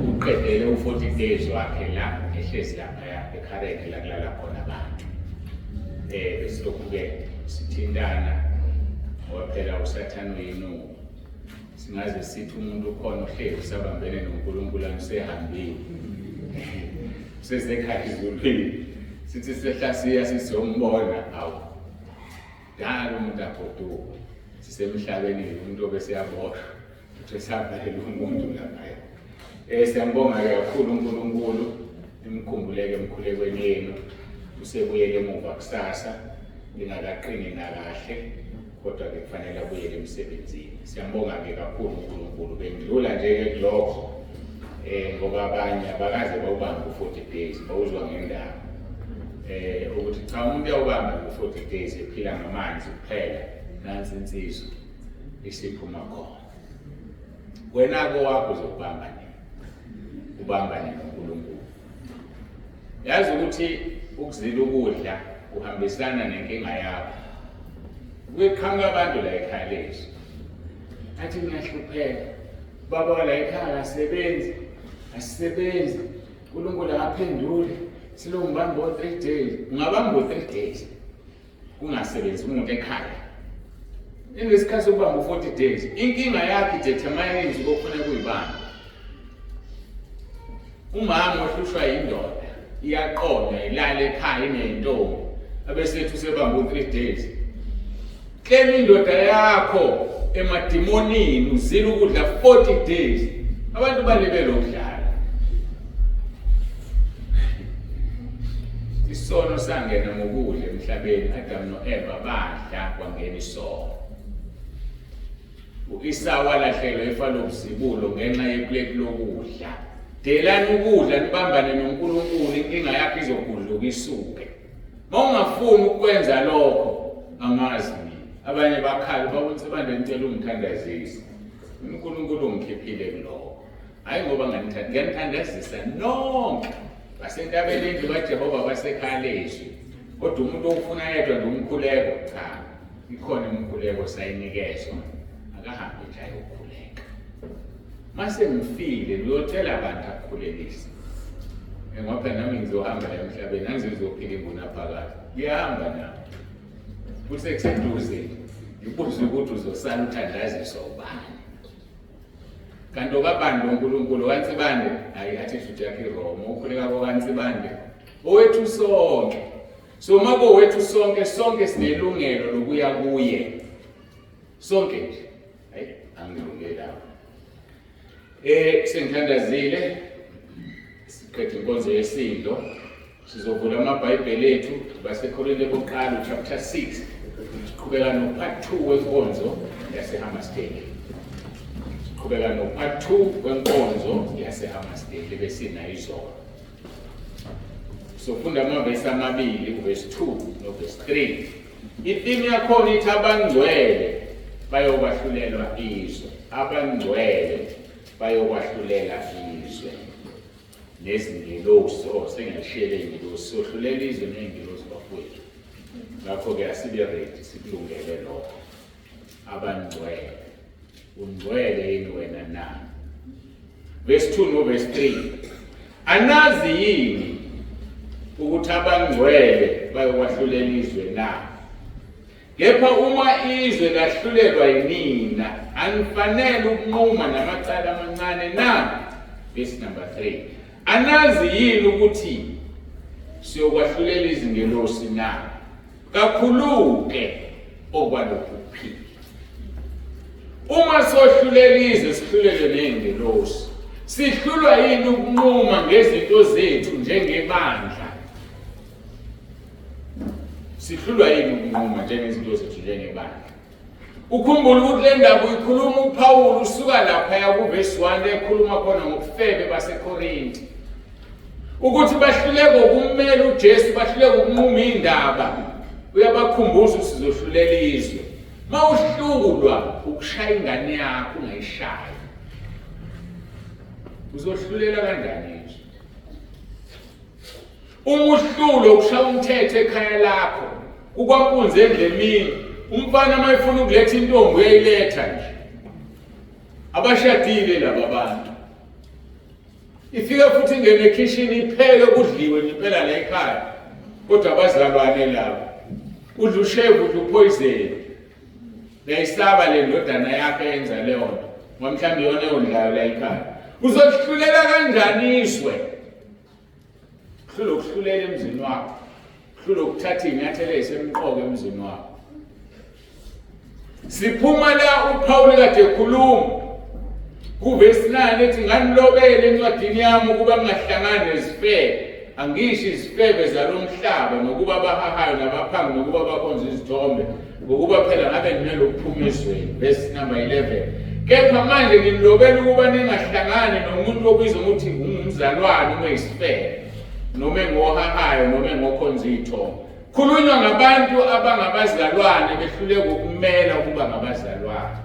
uqedele u-40 days wakhe la ehlezi laphaya ekhareke la kulala khona abantu besilokhu-ke sithintana ngoba phela usathane uyinungu singaze sithi umuntu ukhona uhleli usabambene noNkulunkulu usehambile usesekhaya ezulwini sithi sehlasiya sizombona awu dala umuntu agoduka sisemhlabeni umuntu obeseyabosha ukuthi esavelela umuntu laphaya siyambonga kakhulu uNkulunkulu imkhumbuleke emkhulekweni yenu usebuyele emuva kusasa lingakaqini nakahle kodwa-ke kufanele abuyele emsebenzini siyambonga-ke kakhulu uNkulunkulu bengidlula nje-ke kulokho ngoba abanye abakaze bawubambe u-40 days bawuzwa ngendaba ukuthi cha umuntu uyawubamba u-40 days ephila ngamanzi kuphela nansi insizwa isiphuma khona wena-ke wakho uzokubamba nini ubamba nini uNkulunkulu yazi ukuthi ukuzila ukudla kuhambisana nenkinga yakho kuqhamuka abantu la ekhaya lethu athi ngiyahlupheka baba la ekhaya asisebenzi uNkulunkulu akaphendule silongibamba o-3 days ungabamba o-3 days kungasebenzi umuntu ekhaya inesikhathi sokubamba u-40 days inkinga yakho idetermines ukufuna kuyibamba umama ohlushwa yindoda iyaqonda ilala ekhaya inentombi abesethi usebamba u-3 days claim indoda yakho emadimonini uzila ukudla 40 days abantu balibele ukudlala isono sangena ngokudla emhlabeni Adam no-Eva badla kwangena isono u-Esau walahlekelwa ifa lobuzibulo ngenxa yeplate lokudla delani ukudla nibambane noNkulunkulu inkinga yakho izokudluka isuke uma ungafuni ukwenza lokho angazi abanye bakhala babonise bandentela umthandazisi uNkulunkulu ungikhiphile kuloko hayi ngoba ngiyanithandazisa nonke basentabeni endlu kaJehova basekhaya lethu kodwa umuntu ofuna yedwa nomkhuleko cha ikhona umkhuleko sayinikezwa akahambe nje ayokhuleka mase ngifile uyotshela abantu akukhulelise ngoba nami ngizohamba la emhlabeni angizophila ingunaphakade ngiyahamba nami kusekuseduze ibuze ukuthi uzosala uthandaziswa ubani kanti okabani uNkulunkulu kaNtsibande hayi athi futhi yakhe Roma ukhuleka kwaNtsibande owethu sonke so mako wethu sonke sinelungelo lokuya kuye sonke nje hayi angilungela sengithandazile siqedwe inkonzo yesidlo sizovula amabhayibheli ethu baseKorinte bokuqala chapter 6 siqhubeka no-part 2 wenkonzo yaseHammersdale siqhubeka no-part 2 wenkonzo yaseHammersdale besina izolo sofunda amavesi amabili uvesi 2 novesi 3 ithimi yakhona ithi abangcwele bayokwahlulela izwe abangcwele bayokwahlulela izwe nezingelosi sengiyashiyele ingelosi sohlulela izwe ney'ngelosi bafowethu ngakho-ke asibe ready sikulungele lokho abangcwele ungcwele yini wena na verse 2 no verse 3 anazi yini ukuthi abangcwele bayokwahlulela izwe na. Kepha uma izwe lahlulelwa yinina, anifanele ukunquma namacala amancane na. Verse number 3. Anazi yini ukuthi siyokwahlulela izingelosi na? Kakhulu-ke okwalokhu kuphila. Uma sohlulela izwe sihlulele ney'ngelosi, sihlulwa yini ukunquma ngezinto zethu njengebandla? Sihlulwa yini ukunquma njengezinto zethu njengebandla? Ukhumbula ukuthi le ndaba uyikhuluma uPawulu usuka laphaya kuvesi 1 ekhuluma khona ngobufebe baseKorinti. Ukuthi bahluleke ukumela uJesu, bahluleke ukunquma indaba. Uyabakhumbuza ukuthi sizohlulela izwe. Ma uhlulwa ukushaya ingane yakho ungayishayi, uzohlulela kanjani izwe? Uma uhlulwa ukushaya umthetho ekhaya lakho, kukwampunzi endlemini, umfana uma efuna ukuletha intombi uyayiletha nje. Abashadile laba bantu. Ifika futhi ingene ekitchen ipheke kudliwe impela la ekhaya. Kodwa abazalwane labo. Udla ushevu, udla upoison. Beyisaba le ndodana yakhe yenza leyo nto. Mhlawumbe yona yondlayo la ekhaya. Uzohlulela kanjani izwe? Kuhlula ukuhlulela emzini wakho. Kuhlula ukuthatha inyathelo ezisemqoka emzini wakho. Siphuma la uPawulu kade ekhuluma kuvesi 9 ethi nganilobele encwadini yami ukuba ngingahlangani nezifebe, angisho izifebe zalomhlaba nokuba abahahayo nabaphangi nokuba bakhonza izithombe, ngokuba phela ngabe nginelo kuphuma ezweni. Verse number 11. Kepha manje nginilobela ukuba ningahlangani nomuntu obizwa ukuthi ungumzalwane uma isifebe, noma engohahayo noma engokhonza izithombe. Khulunywa ngabantu abangabazalwane behluleka ukumela ukuba ngabazalwane.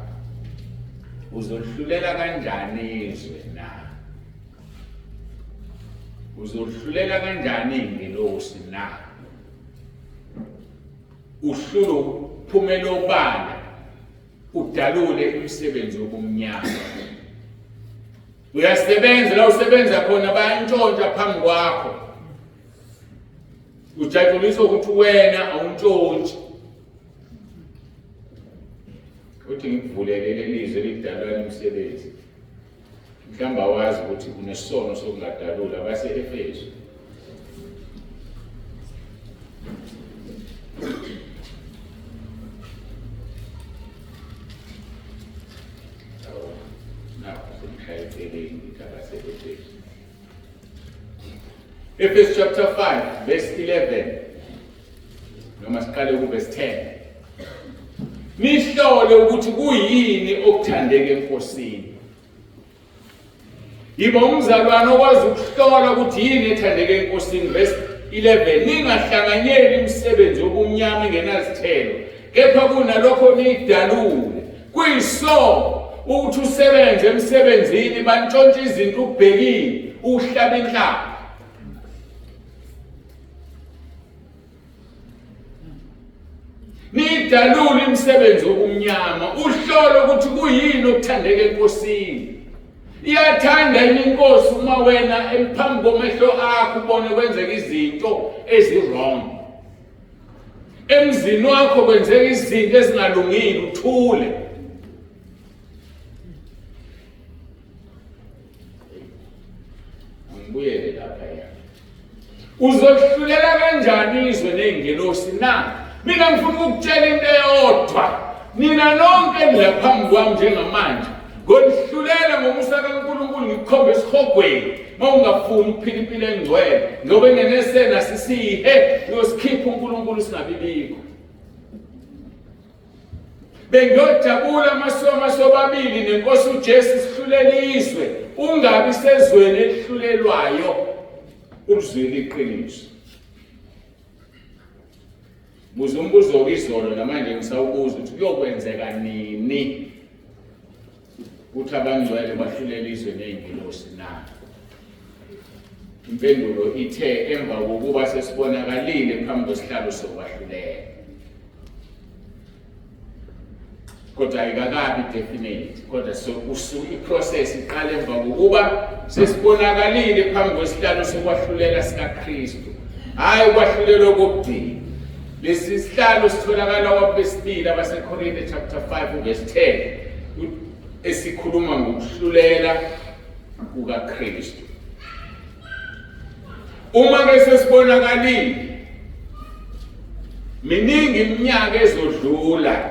Uzohlulela kanjani izwe na? Uzohlulela kanjani ingelosi na? Uhlula ukuphumela obala, udalule umsebenzi wobumnyama. Uyasebenza la usebenza khona bayantshontsha phambi kwakho. Ujatshulisa ukuthi wena awuntshontshe. Uthi ngikuvulele lelizwe lidalwa umsebenzi. Mhlamba wazi ukuthi kunesono sokungadalula base-Efeso. Ephesians chapter 5, verse 11. Noma siqale ku-verse 10. Nihlole ukuthi kuyini okuthandeka enkosini. Yiba umzalwane okwazi ukuhlola ukuthi yini ethandeka enkosini. Verse 11. Ningahlanganyeli imisebenzi yobumnyama engenazithelo, kepha kunalokho niyidalule. Kuyiso ukuthi usebenze emsebenzini bantshontshe izinto ubhekile, uhlaba inhlaba. Nidalule imisebenzi wobumnyama, uhlole ukuthi kuyini okuthandeka enkosini. Iyathanda yini inkosi uma wena emphambi komehlo akho ubone kwenzeka izinto ezi-wrong? Emzini wakho kwenzeka izinto ezingalungile, uthule. Angibuyele lapha ya. Uzohlulela kanjani izwe ney'ngelosi na? Mina ngifuna ukukutshela into eyodwa. Nina nonke nilaphambi kwami njengamanje, ngonihlulela ngomusa kaNkulunkulu ngikhombe esihogweni. Uma ungafuni ukuphila impilo engcwele, ngoba engenesena sisihe uyosikhipha uNkulunkulu singabibikho. Bengiyojabula amasobabili nenkosi uJesu sihlulele izwe, ungabi sezweni elihlulelwayo, ulizwile iqiniso. Buza umbuzo okizolo namanje ngisawubuza ukuthi kuyokwenzeka nini ukuthi abangcwele bahlulela izwe ney'ngelosi na? Impendulo ithe emva kokuba sesibonakalile phambi kwesihlalo sokwahlulela. Kodwa ayikakabi definite, kodwa iprocess iqala emva kokuba sesibonakalile phambi kwesihlalo sokwahlulela sikaKristu. hayi ukwahlulelwa kokugcina. Lesi sihlalo sitholakala kwaBesibili abaseKorinte chapter 5 verse 10 esikhuluma ngokuhlulela kukaKristu. Uma ke sesibonakalile miningi iminyaka ezodlula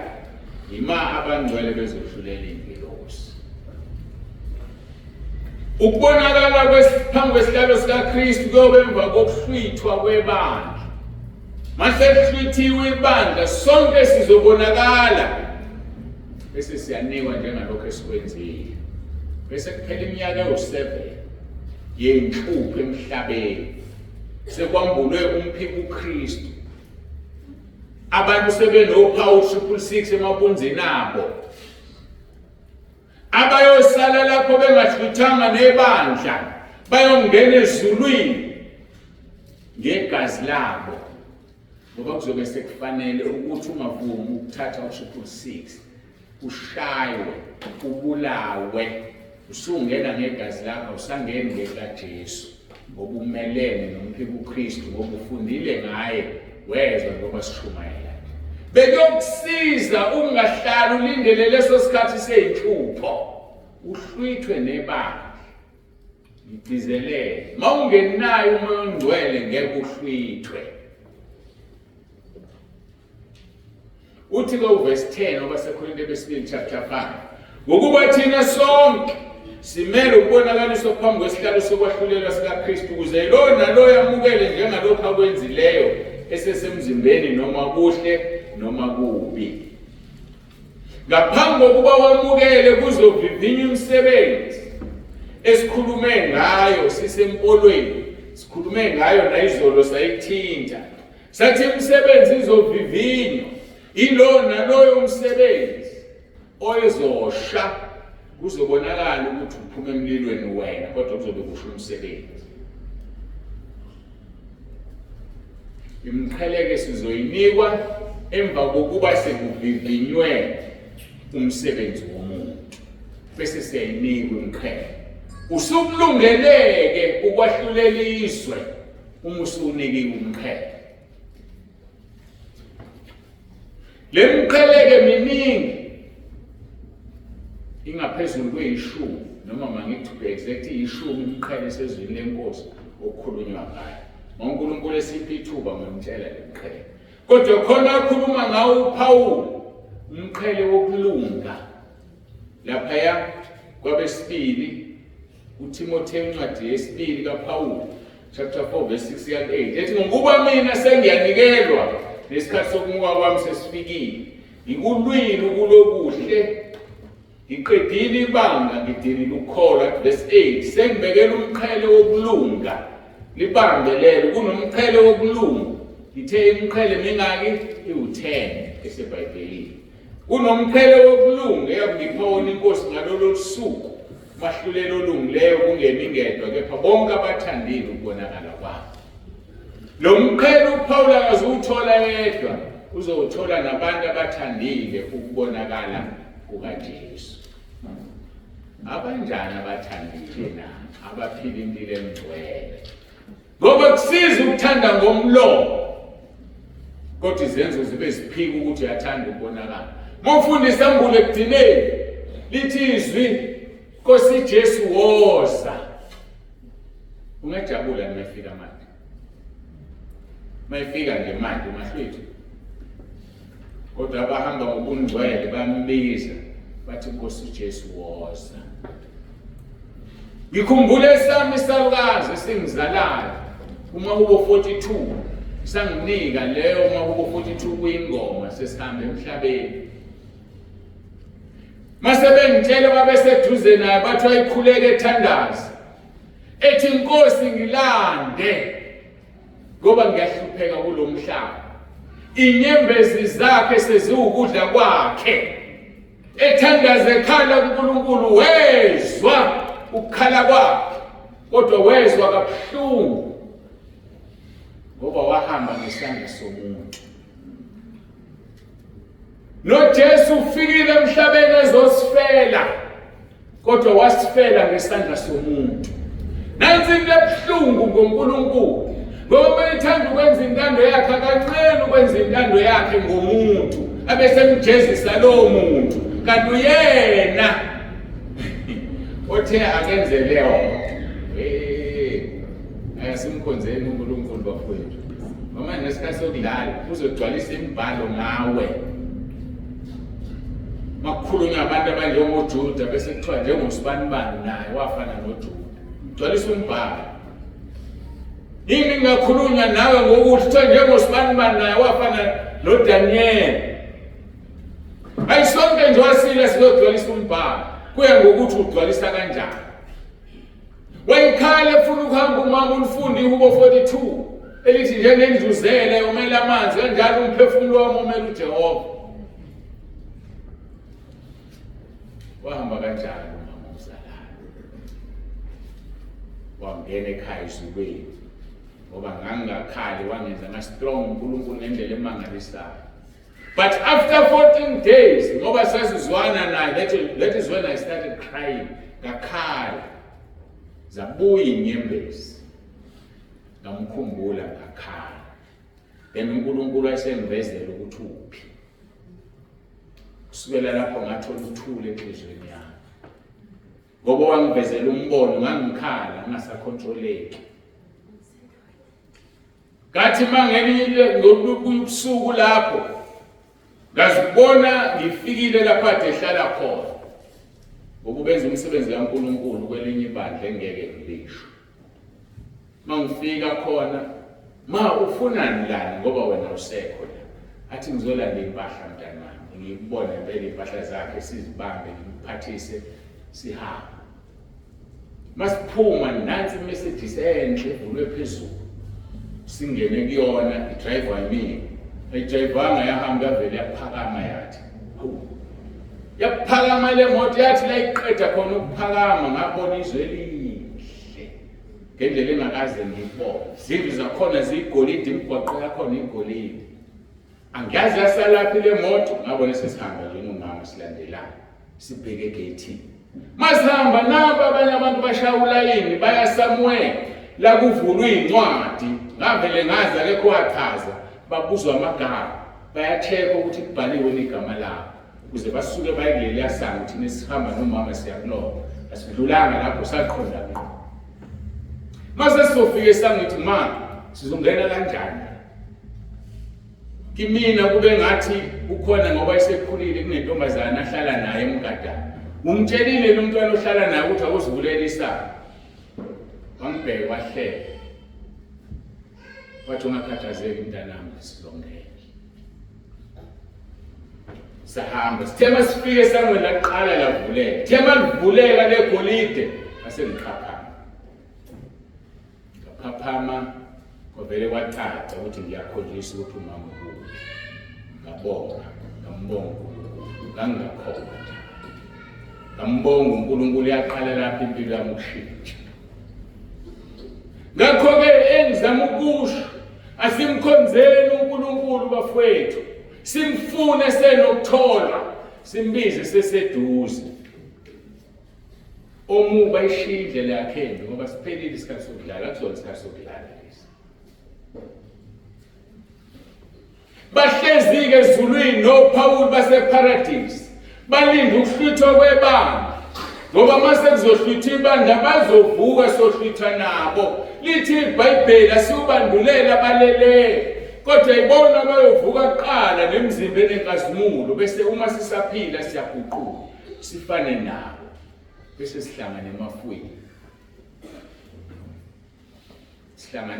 ima abangcwele bezohlulela ingelosi. Ukubonakala phambi kwesihlalo sikaKristu kuyobe emva kokuhlwithwa kwebandla. Mase kuhlwithiwe ibandla sonke sizobonakala bese siyanikwa njengalokho esikwenzile. Bese kuphela iminyaka ewu7 yenhlupho emhlabeni. Sekwambulwe umphiko uKristu. Abantu sebenophawu 666 emabunzini abo. Abayosala lapho bengahlwithanga nebandla bayongena ezulwini ngegazi labo. Ngoba kuzobe sekufanele ukuthi ungavumi ukuthatha u666 ushaywe ubulawe usungena ngegazi lakho usangena ngekaJesu ngoba umelene nomphiko uKristu ngoba ufundile ngaye wezwa ngoba sishumayela. Bekuyokusiza ungahlali ulindele leso sikhathi seyinhlupho uhlwithwe nebandla. Ngigcizelele mawungenayo umoya ongcwele ngeke uhlwithwe. Uthi lo verse 10 obaseKorinte besibili chapter 5 ngokuba thina sonke simele ukubonakaliswa phambi kwesihlalo sokwahlulelwa sikaKristu ukuze lo nalo yamukele njengalokho akwenzileyo esesemzimbeni noma kuhle noma kubi. Ngaphambi kokuba wamukele kuzovivinya imisebenzi esikhulume ngayo sisempolweni, sikhulume ngayo nayizolo sayithinta. Sathi imisebenzi izovivinywa ilo naloyo umsebenzi oyezosha kuzobonakala ukuthi uphuma emlilweni wena kodwa kuzobe kusho umsebenzi. Imqheleke sizoyinikwa emva kokuba sekuvivinywe umsebenzi womuntu bese siyayinikwa imqheleke. Usukulungeleke ukwahlulela izwe uma usunikiwe umqheleke. Le mqheleke miningi ingaphezulu kweyishumi noma mangithi to be exact iyishumi imqhele sezweni lenkosi okukhulunywa ngayo. uNkulunkulu esipha ithuba ngomtshela lemqhele. Kodwa khona ukhuluma ngawo uPaul umqhele wokulunga lapha kwaBesibili uTimotheo incwadi yesibili kaPaul chapter 4 verse 6 and 8 ethi ngokuba mina sengiyanikelwa lesikhathi sokumuka kwami sesifikile ikulwile ukulokuhle ngiqedile ibanga ngidinile ukukholwa verse 8 sengibekela umqhele wokulunga libambelele kunomqhele wokulunga ngithe imqhele mingaki iwu10 eseBhayibhelini kunomqhele wokulunga eyakungipha wona inkosi ngalolu suku mahlulelo olungileyo kungena ingedwa kepha bonke abathandile ukubonakala kwabo. Lo mqhele uPaul akazuthola yedwa uzothola nabantu abathandile ukubonakala kukaJesu. Abanjani abathandile na abaphila impilo engcwele? Ngoba kusiza ukuthanda ngomlomo kodwa izenzo zibe ziphika ukuthi uyathanda ukubonakala. Mufundisa isambule ekugcineni lithi izwi Nkosi Jesu woza. Ungajabula mayifika manje. Mayifika nje manje mahlwethu. Kodwa abahamba ngobungcwele bambiza bathi Nkosi Jesu woza. Ngikhumbule sami isalukazi esingizalayo uma ubo 42 sanginika leyo uma ubo 42 kuyingoma sesihambe emhlabeni. Mase bengitshela babeseduze naye bathi ayikhuleke ethandaza ethi Nkosi ngilande ngoba ngiyahlupheka kulomhlaba. Inyembezi zakhe seziwukudla kwakhe. Ethandaza ekhala kuNkulunkulu wezwa ukukhala kwakhe kodwa wezwa kabuhlungu ngoba wahamba ngesandla somuntu. NoJesu ufikile emhlabeni ezosifela kodwa wasifela ngesandla somuntu. Nansi into ebuhlungu ngoNkulunkulu ngoba ethanda ukwenza intando yakhe akancane ukwenza intando yakhe ngomuntu abese mjezisa lowo muntu kanti uyena othe akenze leyo asimkhonzeni uNkulunkulu bafowethu noma nesikhathi sokudlala uzogcwalisa imibhalo ngawe makukhulunywa abantu abanjengoJuda bese kuthiwa njengosibanibani naye wafana noJuda gcwalisa umbhalo yini ngakhulunywa nawe ngokuthi kuthiwa njengosibanibani naye wafana noDaniel ayisonke nje wasila sizogcwalisa umbhalo kuya ngokuthi ugcwalisa kanjani wayikhala efuna ukuhamba umama ulifunde iHubo 42 elithi njengendluzela yomela amanzi kanjalo umphefumulo wami umela uJehova wahamba kanjani umama umzalayo wangena ekhaya izulweni ngoba ngangingakhali wangenza nga-strong uNkulunkulu ngendlela emangalisayo. But after 14 days ngoba sasizwana naye that is when I started crying ngakhala zabuya inyembezi ngamkhumbula ngakhala then uNkulunkulu ayisengivezela ukuthi uphi kusukela lapho ngathola uthule enhlizweni yami ngoba wangivezela umbono ngangikhala ngingasacontroleki ngathi mangenile ngobusuku lapho ngazibona ngifikile lapha kade ehlala khona ngoba benza umsebenzi kaNkulunkulu kwelinye ibandla engeke ngilisho mangifika khona ma ufunani lani ngoba wena usekho la athi ngizolanda impahla mntana wami ngibone vele impahla zakhe sizibambe ngiphathise sihamba masiphuma nansi iMercedes enhle evulwe phezulu singene kuyona idriver yami ayidrivanga yahamba vele yaphakama yathi yaphakama le moto yathi la iqeda khona ukuphakama ngabona izwe elihle ngendlela engakaze ngiyibone zindlu zakhona ziyigolide imigwaqo yakhona igolide angiyazi yasalaphi le moto ngabona sesihamba nje nomama silandelana sibheke egate masihamba nabo abanye abantu bashawula yini baya somewhere la kuvulwe incwadi ngavele ngaza ke kwachaza babuzwa amagama bayatheka ukuthi kubhaliwe igama labo ukuze basuke bayikuleli yasanga ukuthi nesihamba nomama siyakuloba asidlulanga lapho saqonda mina mase sofike sangithi ma sizongena kanjani kimina kube ngathi ukhona ngoba isekhulile kunentombazana ahlala naye emgadana umtshelile lo mntwana ohlala naye ukuthi awuzivulela isango wangibheka wahleka wathi ungakhathazeki mntanami sizongena sahamba sithema sifike esangweni laqala lavuleka thema livuleka legolide ngaphaphama kwavele kwacaca ukuthi ngiyakholiswa ukuthi umama ukude ngabonga ngambonga uNkulunkulu ngangingakhona ngambonga uNkulunkulu yaqala lapha impilo yami ukushintsha ngakho-ke engizama ukusho asimkhonzeni uNkulunkulu bafowethu simfune senokuthola simbize seseduze omuba ishidle lakhe ngoba siphelile isikhathi sokudlala kuzona isikhathi sokudlala lesi bahlezi-ke ezulwini noPawulu baseParadise balinde ukuhlwithwa kwebandla ngoba mase kuzohlwithwa ibandla bazovuka sohlwithwa nabo lithi iBhayibheli asiubandulela abaleleyo kodwa ibona bayovuka kuqala nemizimba enenkazimulo bese uma sisaphila siyaguquka sifane nabo bese sihlangane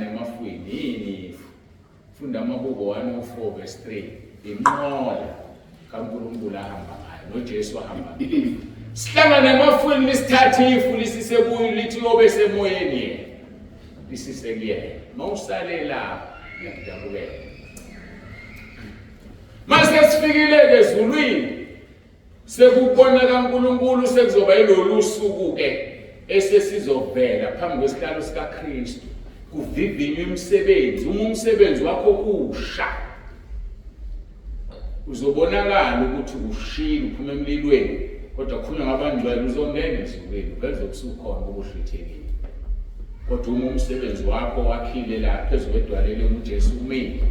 emafwini yini funda amahubo 104 verse 3 inqola kaNkulunkulu ahamba ngayo noJesu ahamba ngayo sihlangane emafwini lisithathe ifu lisise kuyo lithi yobe semoyeni yena lisise kuyena mawusale lapha ngiyadabukela mase sifikile ezulwini sekubona kaNkulunkulu sekuzoba yilolu suku ke esesizovela phambi kwesihlalo sikaKristu kuvivinywa imisebenzi umsebenzi wakho usha uzobonakala ukuthi ushila uphuma emlilweni kodwa khulunywa ngabangcwele uzongena ezulwini bese kusukhona ubuhlithekile kodwa uma umsebenzi wakho wakhile la phezulu kwedwaleni uJesu umile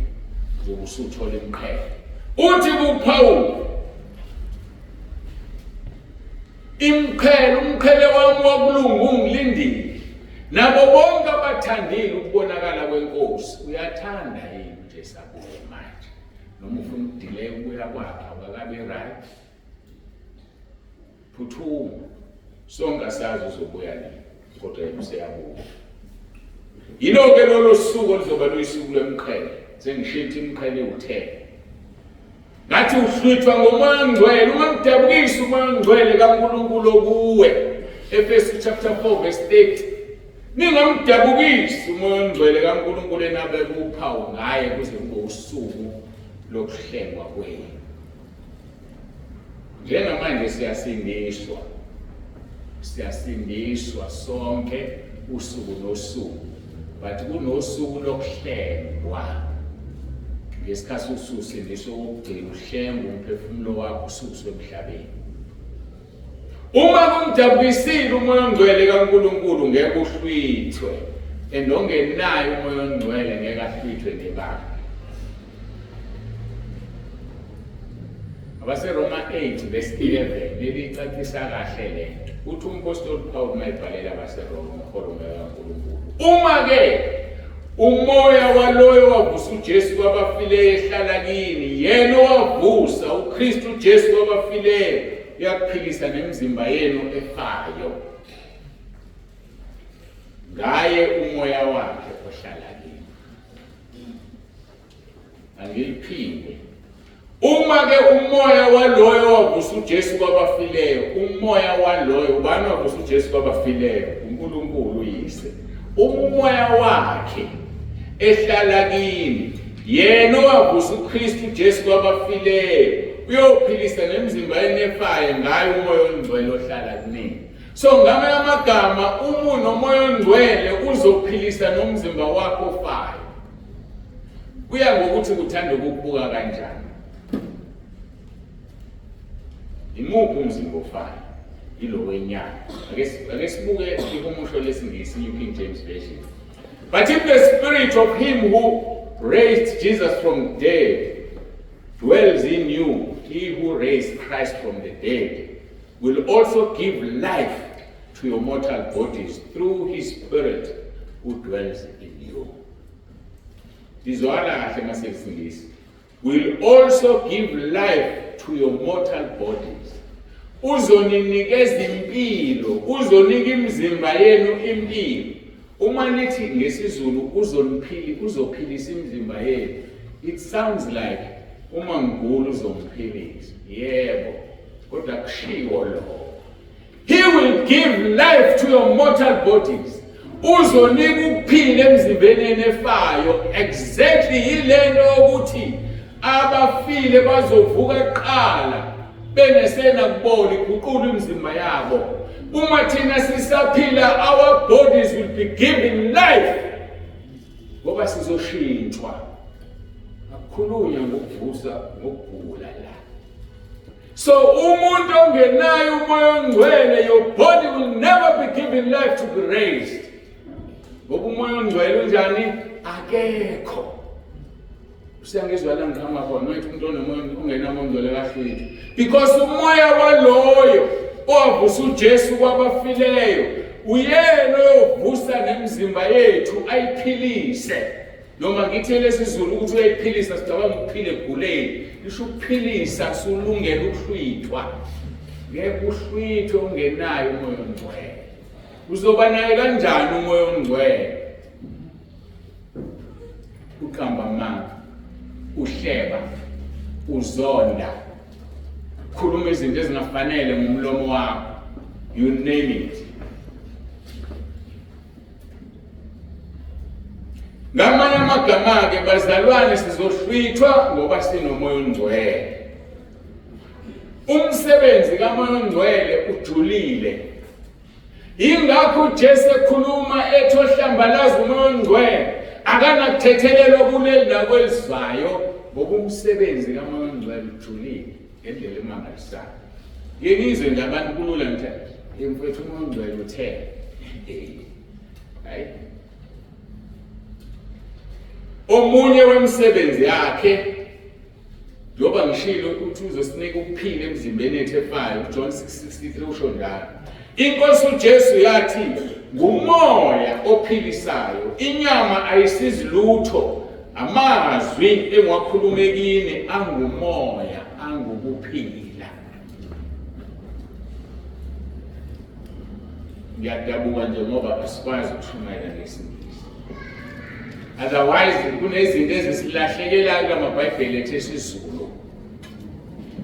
uzobe usuthola imqhele. Uthi kuPaul, umqhele wami wokulunga ungilindile, nabo bonke abathandile ukubonakala kwenkosi. Uyathanda yini uJesu abuye manje? Noma ufuna ukudelay ukuya kwakhe awakabe right? Phuthuma, sonke asazi uzobuya nini, kodwa yena useyabuya. Yilo-ke lolo suku oluzoba luyisuku lwemqhele. Sengishithi imqhele u-10. Ngathi uhlwithwa ngomoya ongcwele, ungangidabukisi umoya ongcwele kaNkulunkulu kuwe. Efesu chapter 4 verse 30. Ningamdabukisi umoya ongcwele kaNkulunkulu enabe kuphawu ngaye kuze kube usuku lokuhlengwa kwenu. Njengamanje siyasindiswa sonke usuku nosuku, but kunosuku lokuhlengwa. Ngesikhathi ususindiswa ukugcina uhlengwa umphefumulo wakho ususwe emhlabeni. Uma kumdabukisile umoya ongcwele kaNkulunkulu ngeke uhlwithwe, ongenayo umoya ongcwele ngeke ahlwithwe nebala. AbaseRoma 8 verse 11 lilicacisa kahle lento. Uthi umpostoli Paul mayibhalela abaseRoma ngeholomo kaNkulunkulu, uma-ke umoya waloyo wavusa uJesu kwabafileyo ehlala kini, yena owavusa uKristu uJesu kwabafileyo uyakuphilisa nemizimba yenu efayo ngaye umoya wakhe ohlala kini. Angiliphinde, uma-ke umoya waloyo wavusa uJesu kwabafileyo, umoya waloyo, ubani wavusa uJesu kwabafileyo? uNkulunkulu uyise. Umoya wakhe ehlala kini, yena owavusa uKristu uJesu kwabafileyo uyophilisa nemizimba yenu efayo ngaye umoya ongcwele ohlala kunini. So ngamanye amagama, nomoya ongcwele uzophilisa nomzimba wakho ofayo. Kuya ngokuthi kuthanda ukubuka kanjani. Imuphi umzimba ofayo? Yilo wenyama. Ake sibuke ikumusho lesingisi, New King James Version. But if the spirit of him who raised Jesus from the dead dwells in you, he who raised Christ from the dead will also give life to your mortal bodies through his spirit who dwells in you. Will also give life to your mortal bodies. Uzoninikeza impilo, uzonika imizimba yenu impilo. Uma nithi ngesizulu uzophilisa imizimba yenu, it sounds like uma ngigula uzomphilisa. Yebo, kodwa kushiwo lo. He will give life to your mortal bodies. Uzonika ukuphila emzimbeni yenu efayo. Exactly yilento ukuthi abafile bazovuka kuqala bengesena kubola iguqula imizimba yabo. Uma thina sisaphila, our bodies will be given life. Ngoba sizoshintshwa. Akukhulunywa ngokuvusa ngokugula la. So umuntu ongenayo umoya ongcwele, your body will never be given life to be raised. Ngoba umoya ongcwele unjani? Akekho. Usiyangizwa la ngihamba khona manje umuntu onomoya ongenayo ongcwele kahlwitha. Because umoya waloyo owavusa uJesu kwabafileyo uyena oyovusa nemizimba yethu ayiphilise. Noma ngithi lesizulu ukuthi uyayiphilisa sicabanga ukuphila eguleni, lisho ukuphilisa sulungela ukuhlwithwa. Ngeke uhlwithwe ungenayo umoya ongcwele. Uzoba naye kanjani umoya ongcwele? Uqamba amanga, uhleba, uzonda, khuluma izinto ezingafanele ngomlomo wakho, you name it. Ngamanye amagama-ke bazalwane, sizohlwithwa ngoba sinomoya ongcwele. Umsebenzi kamoya ongcwele ujulile. Ingakho uJesu ekhuluma ethi ohlambalaza umoya ongcwele akanakuthethelelwa kuleli nakwelizwayo, ngoba umsebenzi kamoya ongcwele ujulile ngendlela emangalisayo. Ngiyizwe nje abantu kulula nje, mfethu umoya ongcwele uthe hayi. Omunye wemisebenzi yakhe njengoba ngishilo ukuthi uzosinika ukuphila emzimbeni ethu efayo, John 6:63 usho njalo. Inkosi uJesu yathi ngumoya ophilisayo, inyama ayisizi lutho, amazwi engiwakhulume kini angumoya, angukuphila. Ngiyadabuka nje ngoba asikwazi ukushumayela ngeSingisi. Otherwise kunezinto ezisilahlekelayo kulamabhayibheli ethu esiZulu.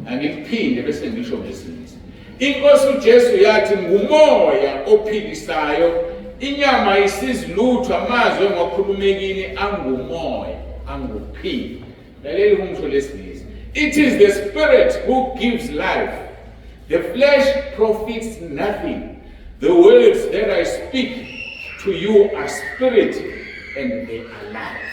Angikuphinde bese ngisho ngeSingisi. Inkosi uJesu yathi ngumoya ophilisayo, inyama ayisizi lutho, amazwi engiwakhulume kini angumoya, angukuphila. Lalela umsho leSingisi. It is the Spirit who gives life. The flesh profits nothing. The words that I speak to you are spirit and they are life.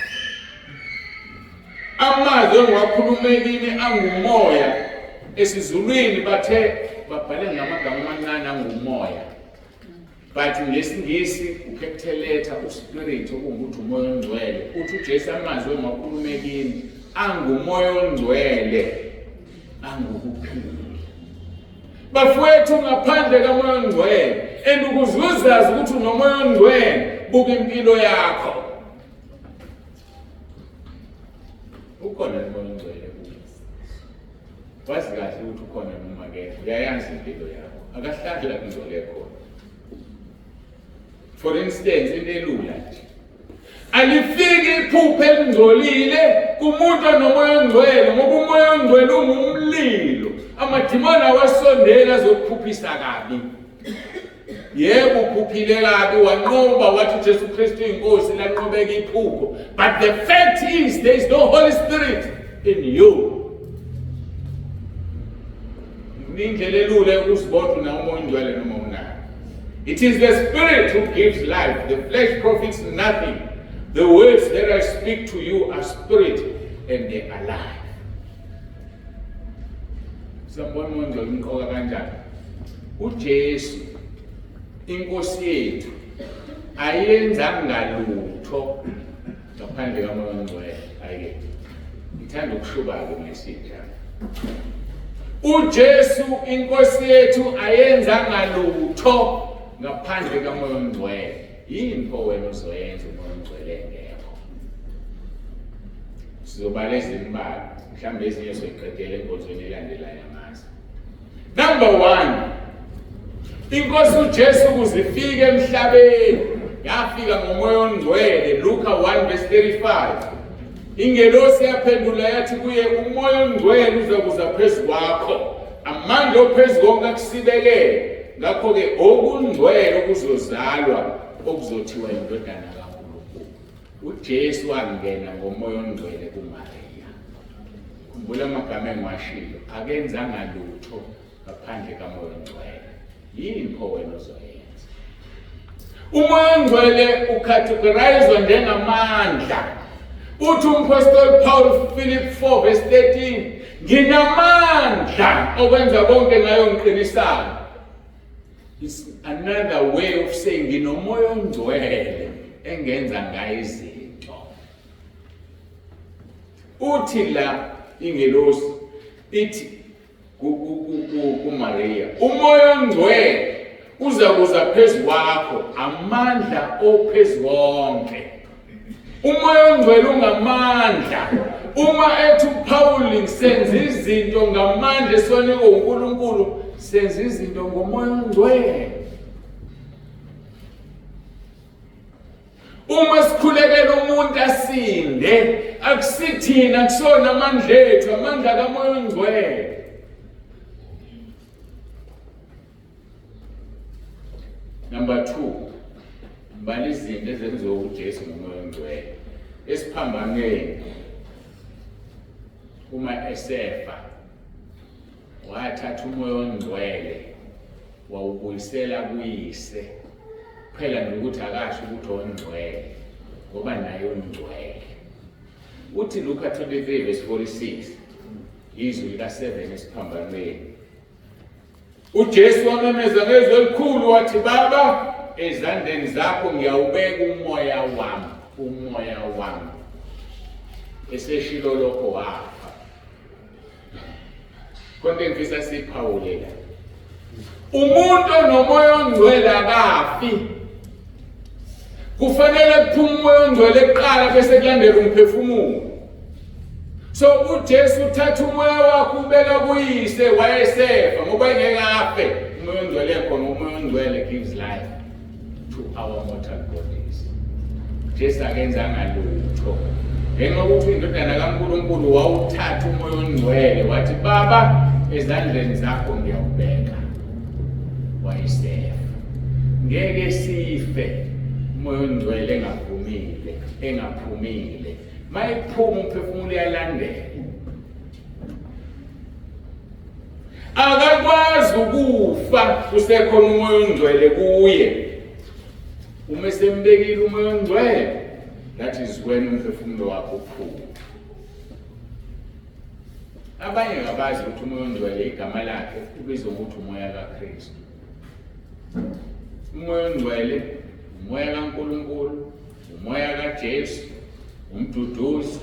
Amazwi engiwakhulume kini angumoya. EsiZulwini bathe babhale ngamagama amancane angumoya. But ngeSingisi ukhetheleta uspirit okungukuthi umoya ongcwele. Uthi uJesu amazwi engiwakhulume kini angumoya ongcwele, angukuphila. Bafowethu ngaphandle kamoya ongcwele, and ukuze uzazi ukuthi unomoya ongcwele, buka impilo yakho. Ukhona umoya ongcwele kuwe. Wazi kahle ukuthi ukhona noma ngeke. Uyayazi impilo yakho. Akahlahla kuzole khona. For instance, into elula nje. Alifiki iphupho elingcolile kumuntu onomoya ongcwele, ngoba umoya ongcwele ungumlilo. Amadimoni awasondela azokuphuphisa kabi. Yebo uphuphile kabi, wanqoba wathi uJesu Kristu inkosi lanqobeka iphupho. But the fact is there is no Holy Spirit in you. Indlela elula yokusibona unawo umoya ongcwele noma unawo. It is the Spirit who gives life. The flesh profits nothing. The words that I speak to you are spirit and they are life. Sambona umongo imqoka kanjani? uJesu inkosi yethu ayenzanga lutho ngaphandle kamoya ongcwele. Ayike ngithanda ukushuba-ke ngesinjalo. uJesu inkosi yethu ayenzanga lutho ngaphandle kamoya ongcwele. Yini wena uzoyenza umoya ongcwele ngekho? Sizobala ezimbalwa, mhlawumbe ezinye soyiqedele enkonzweni elandelayo amazi. Number 1, inkosi uJesu kuzifika emhlabeni yafika ngomoya ongcwele. Luka 1:35. Ingelosi yaphendula yathi kuye, umoya ongcwele uzakuza phezu kwakho, amandla ophezu konke akusibekele. Ngakho-ke okungcwele okuzozalwa okuzothiwa indodana kaNkulunkulu. uJesu wangena ngomoya ongcwele kuMariya. Khumbula amagama engiwashilo, akenzanga lutho ngaphandle kamoya ongcwele. Yini wena uzoyenza? Umoya ongcwele ucategorizwa njengamandla. Uthi umpostoli Paul Philip 4:13, nginamandla okwenza konke ngayo ngiqinisana. It's another way of saying nginomoya ongcwele engenza ngayo izinto. Uthi la ingelosi ithi kuMariya, umoya ongcwele uzakuza phezu kwakho, amandla ophezu konke. Umoya ongcwele ungamandla. Uma ethi uPaul senza izinto ngamandla esiwanikwe uNkulunkulu, senza izinto ngomoya ongcwele. Uma sikhulekela umuntu asinde, akusithina kusona amandla ethu, amandla kamoya ongcwele. Number 2, mbala izinto ezenziwa uJesu ngomoya ongcwele. Esiphambanweni uma esefa wathatha umoya ongcwele wawubuyisela kuyise. Phela nokuthi akasho ukuthi ongcwele ngoba naye ongcwele. Uthi Luka 23:46, izwi lika7 esiphambanweni. uJesu wamemeza ngezwi elikhulu wathi, Baba, ezandleni zakho ngiyawubeka umoya wami. Eseshilo lokho wafa. Konke ngifisa siphawule la. Umuntu onomoya ongcwele akafi. Kufanele kuphume umoya ongcwele kuqala bese kulandela umphefumulo. So uJesu uthatha umoya wakho ubeka kuyise wayesefa ngoba engeke afe. Umoya ongcwele khona, umoya ongcwele gives life to our mortal bodies. Jesu akenzanga lutho. Ngenxa yokuthi indodana kaNkulunkulu wawuthatha umoya ongcwele wathi Baba ezandleni zakho ngiyawubeka. Wayesefa. Ngeke sife umoya ongcwele engaphumile. Mayiphuma umphefumulo uyalandela. Akakwazi ukufa kusekhona umoya ongcwele kuye. Uma esembekile umoya ongcwele, that is when umphefumulo wakho uphuma. Abanye ngabazi ukuthi umoya ongcwele igama lakhe ubizwa ngokuthi umoya kaKristu. Umoya ongcwele, umoya kaNkulunkulu, umoya kaJesu, umduduzi,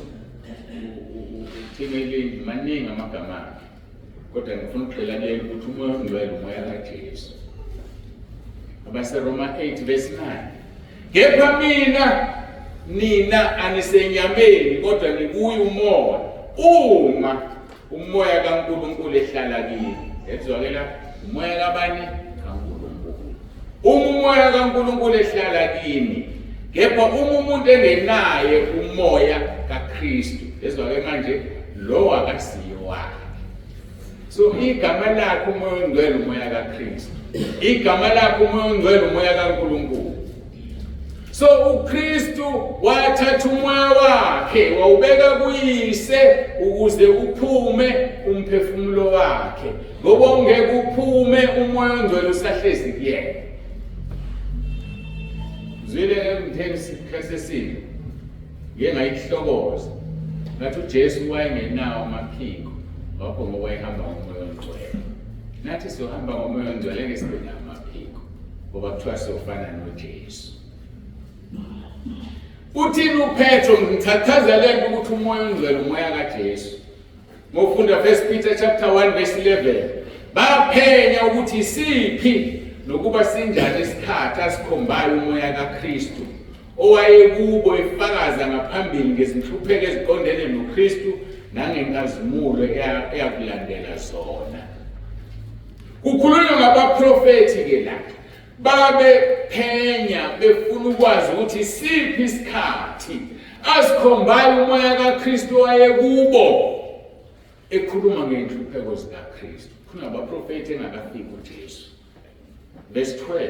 uthimeli maningi amagama akhe. Kodwa ngifuna ukuqhelalela ukuthi umoya ongcwele umoya kaJesu. AbaseRoma 8 verse 9. Kepha nina anisenyameni kodwa nikuye umoya. Uma umoya kaNkulunkulu ehlala kini. Ezwakela umoya kabani? kaNkulunkulu. Uma umoya kaNkulunkulu ehlala kini, kepha uma umuntu engenaye umoya kaKristu, ezwakela manje lo akasiyo wakhe. So igama lakho umoya ongcwele umoya kaKristu. Igama lakho umoya ongcwele umoya kaNkulunkulu. So uKristu wathatha umoya wakhe wawubeka kuyise ukuze uphume umphefumulo wakhe. Ngoba ungeke uphume umoya ongcwele usahlezi kuyena. Zwile emtheni sikhasesini. Ngeke ngayihlokoza. Ngathi uJesu wayengenawo amaphiko. Wakho ngoba ehamba ngomoya ongcwele. Nathi siyohamba ngomoya ongcwele ngesibe namaphiko. Ngoba kuthiwa siyofana noJesu. Uthini uPetro ngithathazelele ukuthi umoya ongcwele umoya kaJesu. Ngofunda 1 Peter chapter 1 verse 11. Baphenya ukuthi isiphi nokuba sinjani isikhathi asikhombayo umoya kaKristu owayekubo efakaza ngaphambili ngezinhlupheko eziqondene noKristu nangenkazimulo eyakulandela zona. Kukhulunywa ngabaprofeti ke la. Babephenya befuna ukwazi ukuthi isiphi isikhathi asikhombayo umoya kaKristu owayekubo ekhuluma ngenhlupheko zikaKristu. Kunabaprofeti engakafiki uJesu. Verse 12.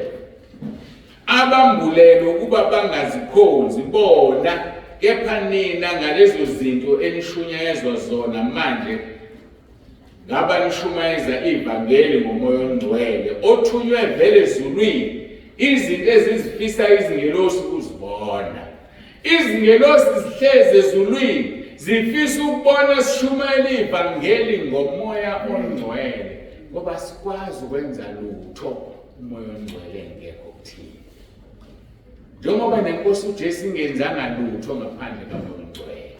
Abambulelo ukuba bangazikhonzi bona, kepha nina ngalezo zinto enishunyayezwa zona manje ngaba nishumayeza ivangeli ngomoya ongcwele othunywe vele ezulwini, izinto ezizifisa izingelosi ukuzibona. Izingelosi zihlezi ezulwini zifisa ukubona sishumayela ivangeli ngomoya ongcwele, ngoba sikwazi ukwenza lutho umoya ongcwele ngekho kuthina. Njengoba nenkosi uJesu ingenzanga lutho ngaphandle komoya ongcwele.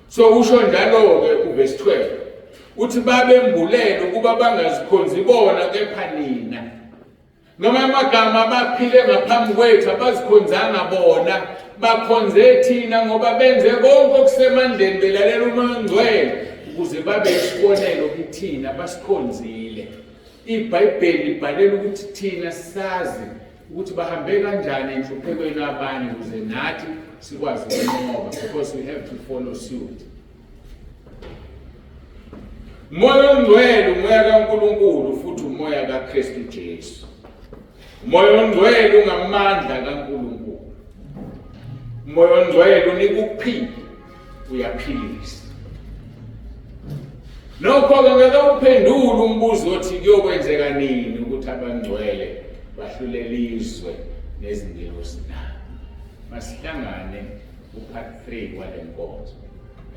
So usho njalo-ke uverse 12 uthi babembulele ukuba bangazikhonzi bona kepha nina. Noma amagama abaphile ngaphambi kwethu abazikhonzanga bona, bakhonze thina ngoba benze konke okusemandleni belalela umoya ongcwele ukuze babe isibonelo kuthina basikhonzile. iBhayibheli libhalela ukuthi thina sazi ukuthi bahambe kanjani enhluphekweni abanye ukuze nathi sikwazi ukunqoba, because we have to follow suit. Umoya ongcwele umoya kaNkulunkulu futhi umoya kaKristu Jesu. Umoya ongcwele ungamandla kaNkulunkulu. Umoya ongcwele unika ukuphila, uyaphilisa. Nokho-ke ngeke uphendule umbuzo othi kuyokwenzeka nini ukuthi abangcwele bahlulele izwe nezingelosi na. Masihlangane upart 3 wale nkonzo.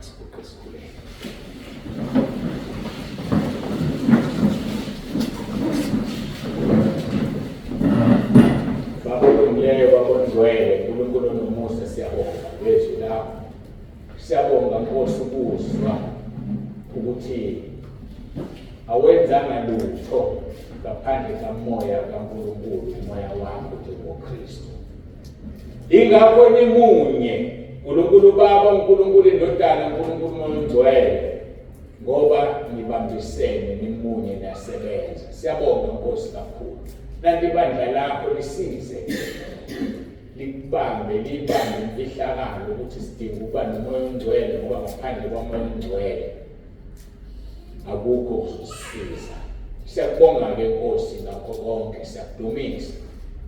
Asiguqe sikhuleke. ongcwele, uNkulunkulu nomusa, siyabonga wethu lapho. Siyabonga Nkosi ukuzwa ukuthi awenzanga lutho ngaphandle kamoya kaNkulunkulu, umoya wakho njengoKristu. Ingakho nimunye, uNkulunkulu Baba, uNkulunkulu Indodana, uNkulunkulu Moya Ongcwele, ngoba nibambisene nimunye nasebenza. Siyabonga Nkosi kakhulu. Nanti ibandla lakho lisize libambe imfihlakalo ukuthi sidinga ukuba nomoya ongcwele, ngoba ngaphandle komoya ongcwele akukho kuzosisiza. Siyakubonga-ke Nkosi ngakho konke, siyakudumisa.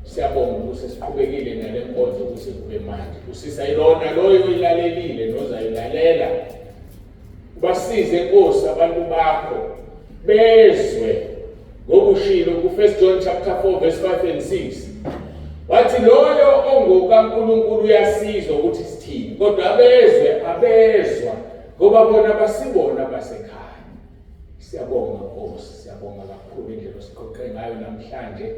Siyabonga ukuthi siqhubekile nale nkonzo ukuthi kube manje. Usisa ilona loyo oyilalelile nozayilalela. Ubasize Nkosi abantu bakho bezwe ngokushilo ku1 John chapter 4 verse 5 and 6. Wathi loyo ongokaNkulunkulu uyasizwa ukuthi sithini, kodwa abezwa ngoba bona basibona basekhaya. Siyabonga Nkosi, siyabonga kakhulu indlela osiqoqe ngayo namhlanje.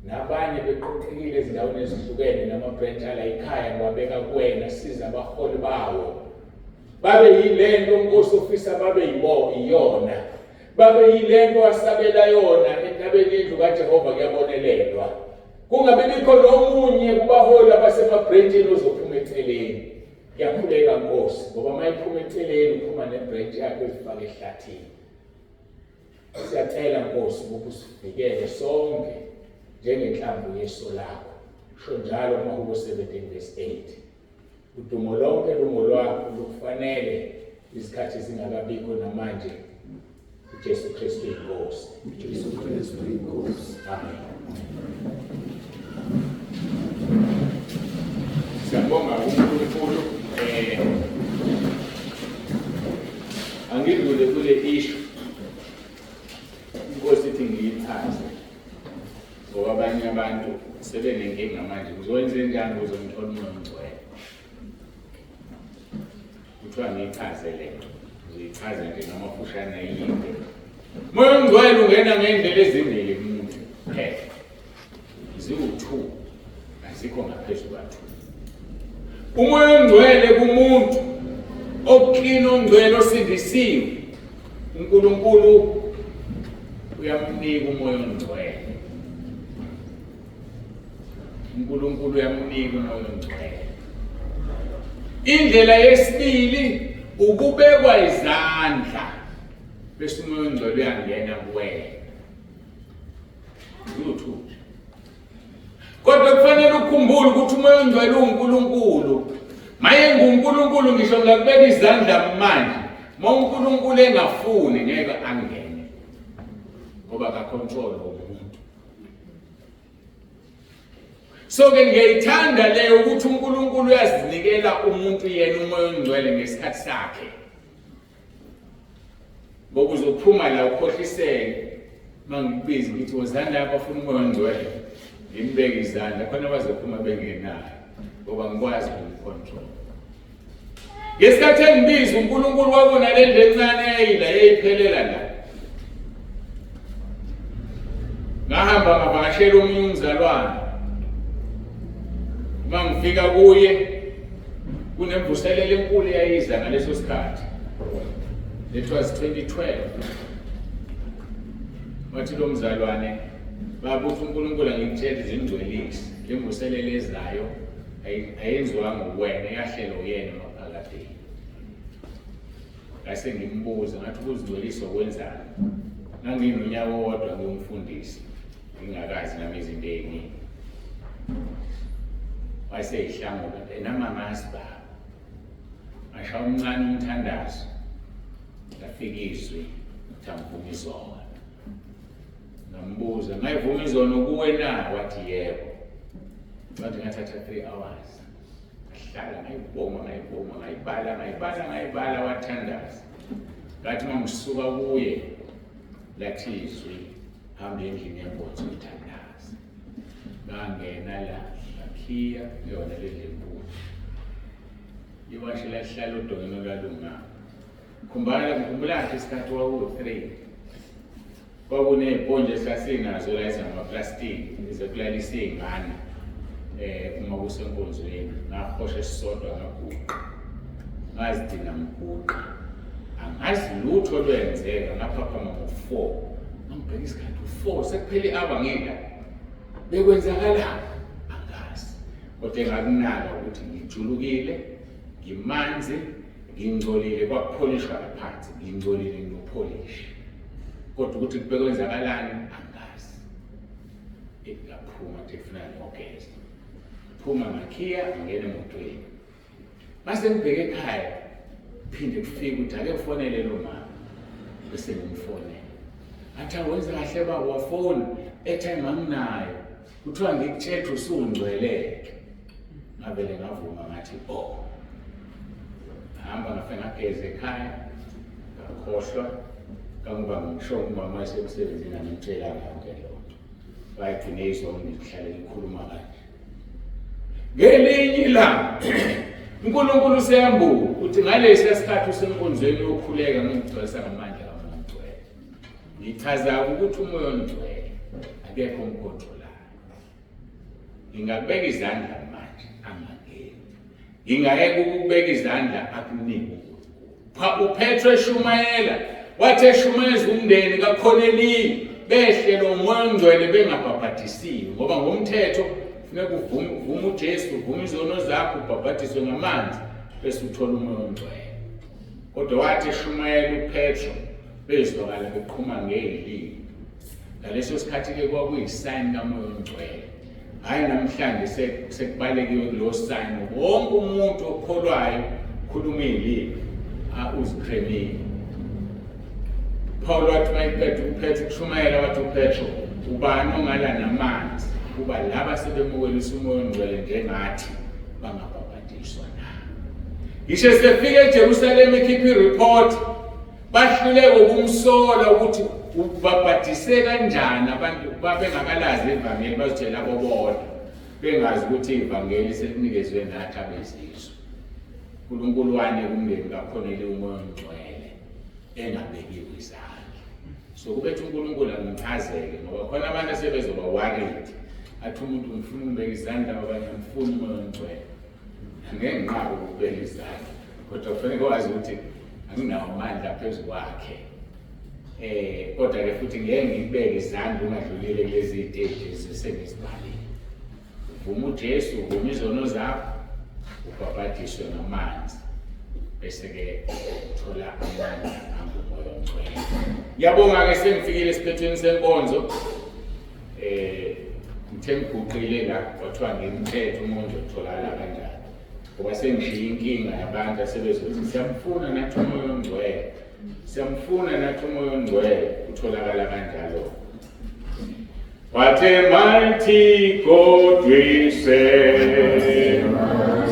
Nabanye beqoqekile ezindaweni ezihlukene nama-branch ala ekhaya ngwabeka kuwena. Siza abaholi bawo babe yilento Nkosi ofisa babe iyona, babe yilento wasabela yona entabeni yendlu kaJehova kuyabonelelwa. Kungabe bikho nomunye kubaholi abasemabranchini ozophuma eceleni. Ngiyakhuleka Nkosi, ngoba mayiphuma eceleni uphuma nebranch yakho ezifake ehlathini. Siyacela Nkosi ukuthi usivikele sonke njengenhlamvu yeso lakho. Sho njalo kuMahubo 17 verse 8. Udumo lonke lungo lwakho lukufanele izikhathi zingakabikho namanje. uJesu Kristu inkosi. uJesu Kristu inkosi. Amen. Siyabonga uNkulunkulu. Angidlule kule issue. Inkosi ithi ngiyiphansi. Ngoba abanye abantu sebenenkinga manje. Uzowenza njani ukuze ngithole umoya ongcwele? Kuthiwa ngiyichazele. Uzichaza nje ngamafushane yinde. Umoya ongcwele ungena ngendlela ezimbili kumuntu. Ziwu-2. Azikho ngaphezulu kwa-2. Umoya ongcwele kumuntu oklini, ongcwele, osindisiwe, uNkulunkulu uyamnika umoya ongcwele. uNkulunkulu uyamnika umoya ongcwele. Indlela yesibili ukubekwa izandla bese umoya ongcwele uyangena kuwena. Ziwu-2. Kodwa kufanele ukukhumbule ukuthi umoya ongcwele uNkulunkulu. Maye nguNkulunkulu ngisho ngakubeka izandla manje. Ma uNkulunkulu engafuni ngeke angene. Ngoba kacontrol umuntu. So ke ngiyithanda le ukuthi uNkulunkulu uyazinikela umuntu yena umoya ongcwele ngesikhathi sakhe. Ngoba uzophuma la ukhohliseke mangikubiza ngithi wozani lapha afuna umoya ongcwele. Ngimbeke izandla khona bazophuma bengenayo ngoba ngikwazi ukucontrol. Ngesikhathi engibiza uNkulunkulu wabona le ndlu encane eyiphelela la. Ngahamba ngavakashela omunye umzalwane. Mangifika kuye kunemvuselelo enkulu eyayiza ngaleso sikhathi. It was 2012. Wathi lo mzalwane babuthi uNkulunkulu angikutshela izingcwelisi le mvuselelo ezayo ayenziwanga uwena, yahlelwa uyena maphakade. Ngase ngimbuza ngathi ukuzingcwelisa okwenzani. Nganginonyaka wodwa ngiyumfundisi ngingakazi nami izinto eziningi. Wayeseyihlanga namamazi baba. Ngasha umncane umthandazo. Ngafika izwi ngithamvuma izona. Ngambuza ngayivuma izono kuwe na? Wathi yebo. Wathi ngathatha 3 hours. Ngahlala ngayibala wathandaza. Ngathi mangisuka kuye lathi izwi hamba endlini yenkonzo ithandaza. Ngangena la ngakhiya ngiyona le lembuzo. Iwashe lahlala udongeni olwalunga. Ngikhumbula isikhathi kwaku-3. Kwakuney'ponje esasinazo la ezingamaplastiki ezokulalisa iy'ngane uma kusenkonzweni ngahosha esisodwa ngaguqa ngazidina mguqa angazi lutho lwenzeka ngaphaphama ngo-4 ngibheka isikhathi u-4 sekuphele i-hour ngenda bekwenzakalani angazi kodwa engakunaka ukuthi ngijulukile ngimanzi ngingcolile kwakupholishwa laphansi ngingcolile nginopholishi kodwa ukuthi bekwenzakalani angazi ngaphuma ndifuna ngogeza phuma ngakhiya ngene emotweni mase ngibheke ekhaya phinde kufika ukuthi ake kufonele lo mama bese ngimfonela athi awenza kahle baba wafona airtime anginayo kuthiwa ngikuthethe usungcweleke ngavele ngavuma ngathi hamba ngafika ngageza ekhaya ngakhohlwa kangiba ngisho umama wasemsebenzini ngimtshela ngakho lonto bayigcine izonke ngihlale ngikhuluma kanje ngelinye ilanga uNkulunkulu useyambuka uthi ngalesi sikhathi usenkonzweni yokukhuleka ngigcwalisa ngamandla kamuntu ngichaza ukuthi umoya ongcwele akekho umkontrolayo ngingabeka izandla manje angangeni ngingayeka ukubeka izandla akunike uPetro eshumayela wathi eshumayeza umndeni kaKhoneliya behle lo moya ongcwele bengabhabhadisiwe ngoba ngomthetho funeka uvume uJesu uvume izono zakho ubhabhadiswe ngamanzi bese uthola umoya ongcwele kodwa wathi eshumayela uPetro bezwakala beqhuma ngezilimi ngaleso sikhathi ke kwakuyisign kamoya ongcwele hayi namhlanje sekubalekiwe kulo sign wonke umuntu okholwayo ukhuluma izilimi uzikhremile Paul wathi mayiphethe uPetro kushumayela wathi uPetro ubani ongala namanzi kuba laba sebemukelisa umoya ongcwele njengathi bangabhabhadiswa na ngisho sefika eJerusalem ekhipha ireport bahluleke ukumsola ukuthi ubhabhadise kanjani abantu babengakalazi ivangeli bazitshela abo bodwa bengazi ukuthi ivangeli selinikezwe nathi abezizwe uNkulunkulu wane kumndeni kaKhoneliya umoya ongcwele engabekiwe izandla so kubethe uNkulunkulu angimchazeke ngoba khona abantu sebezoba worried athi umuntu ngifuna ukubeka izandla abanye ngifuna umoya ongcwele angeke nginqabe ukubeka izandla kodwa kufanele wazi ukuthi anginawo amandla phezu kwakhe kodwa ke futhi ngeke ngibeke izandla ungadlulile kulezi stage ezisenesibaleni uvuma uJesu uvuma izono zakho ubhabhadiswe ngamanzi bese ke uthola amandla angumoya ongcwele ngiyabonga ke sengifikile esiphethweni senkonzo ngithe ngiguqile la kwathiwa ngimthethe umuntu otholakala kanjani ngoba sengishiya inkinga yabantu asebezothi siyamfuna nathi umoya ongcwele siyamfuna nathi umoya ongcwele utholakala kanjalo What a mighty God we serve.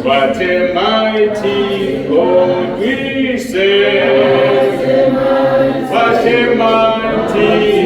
What a mighty God we serve. What a mighty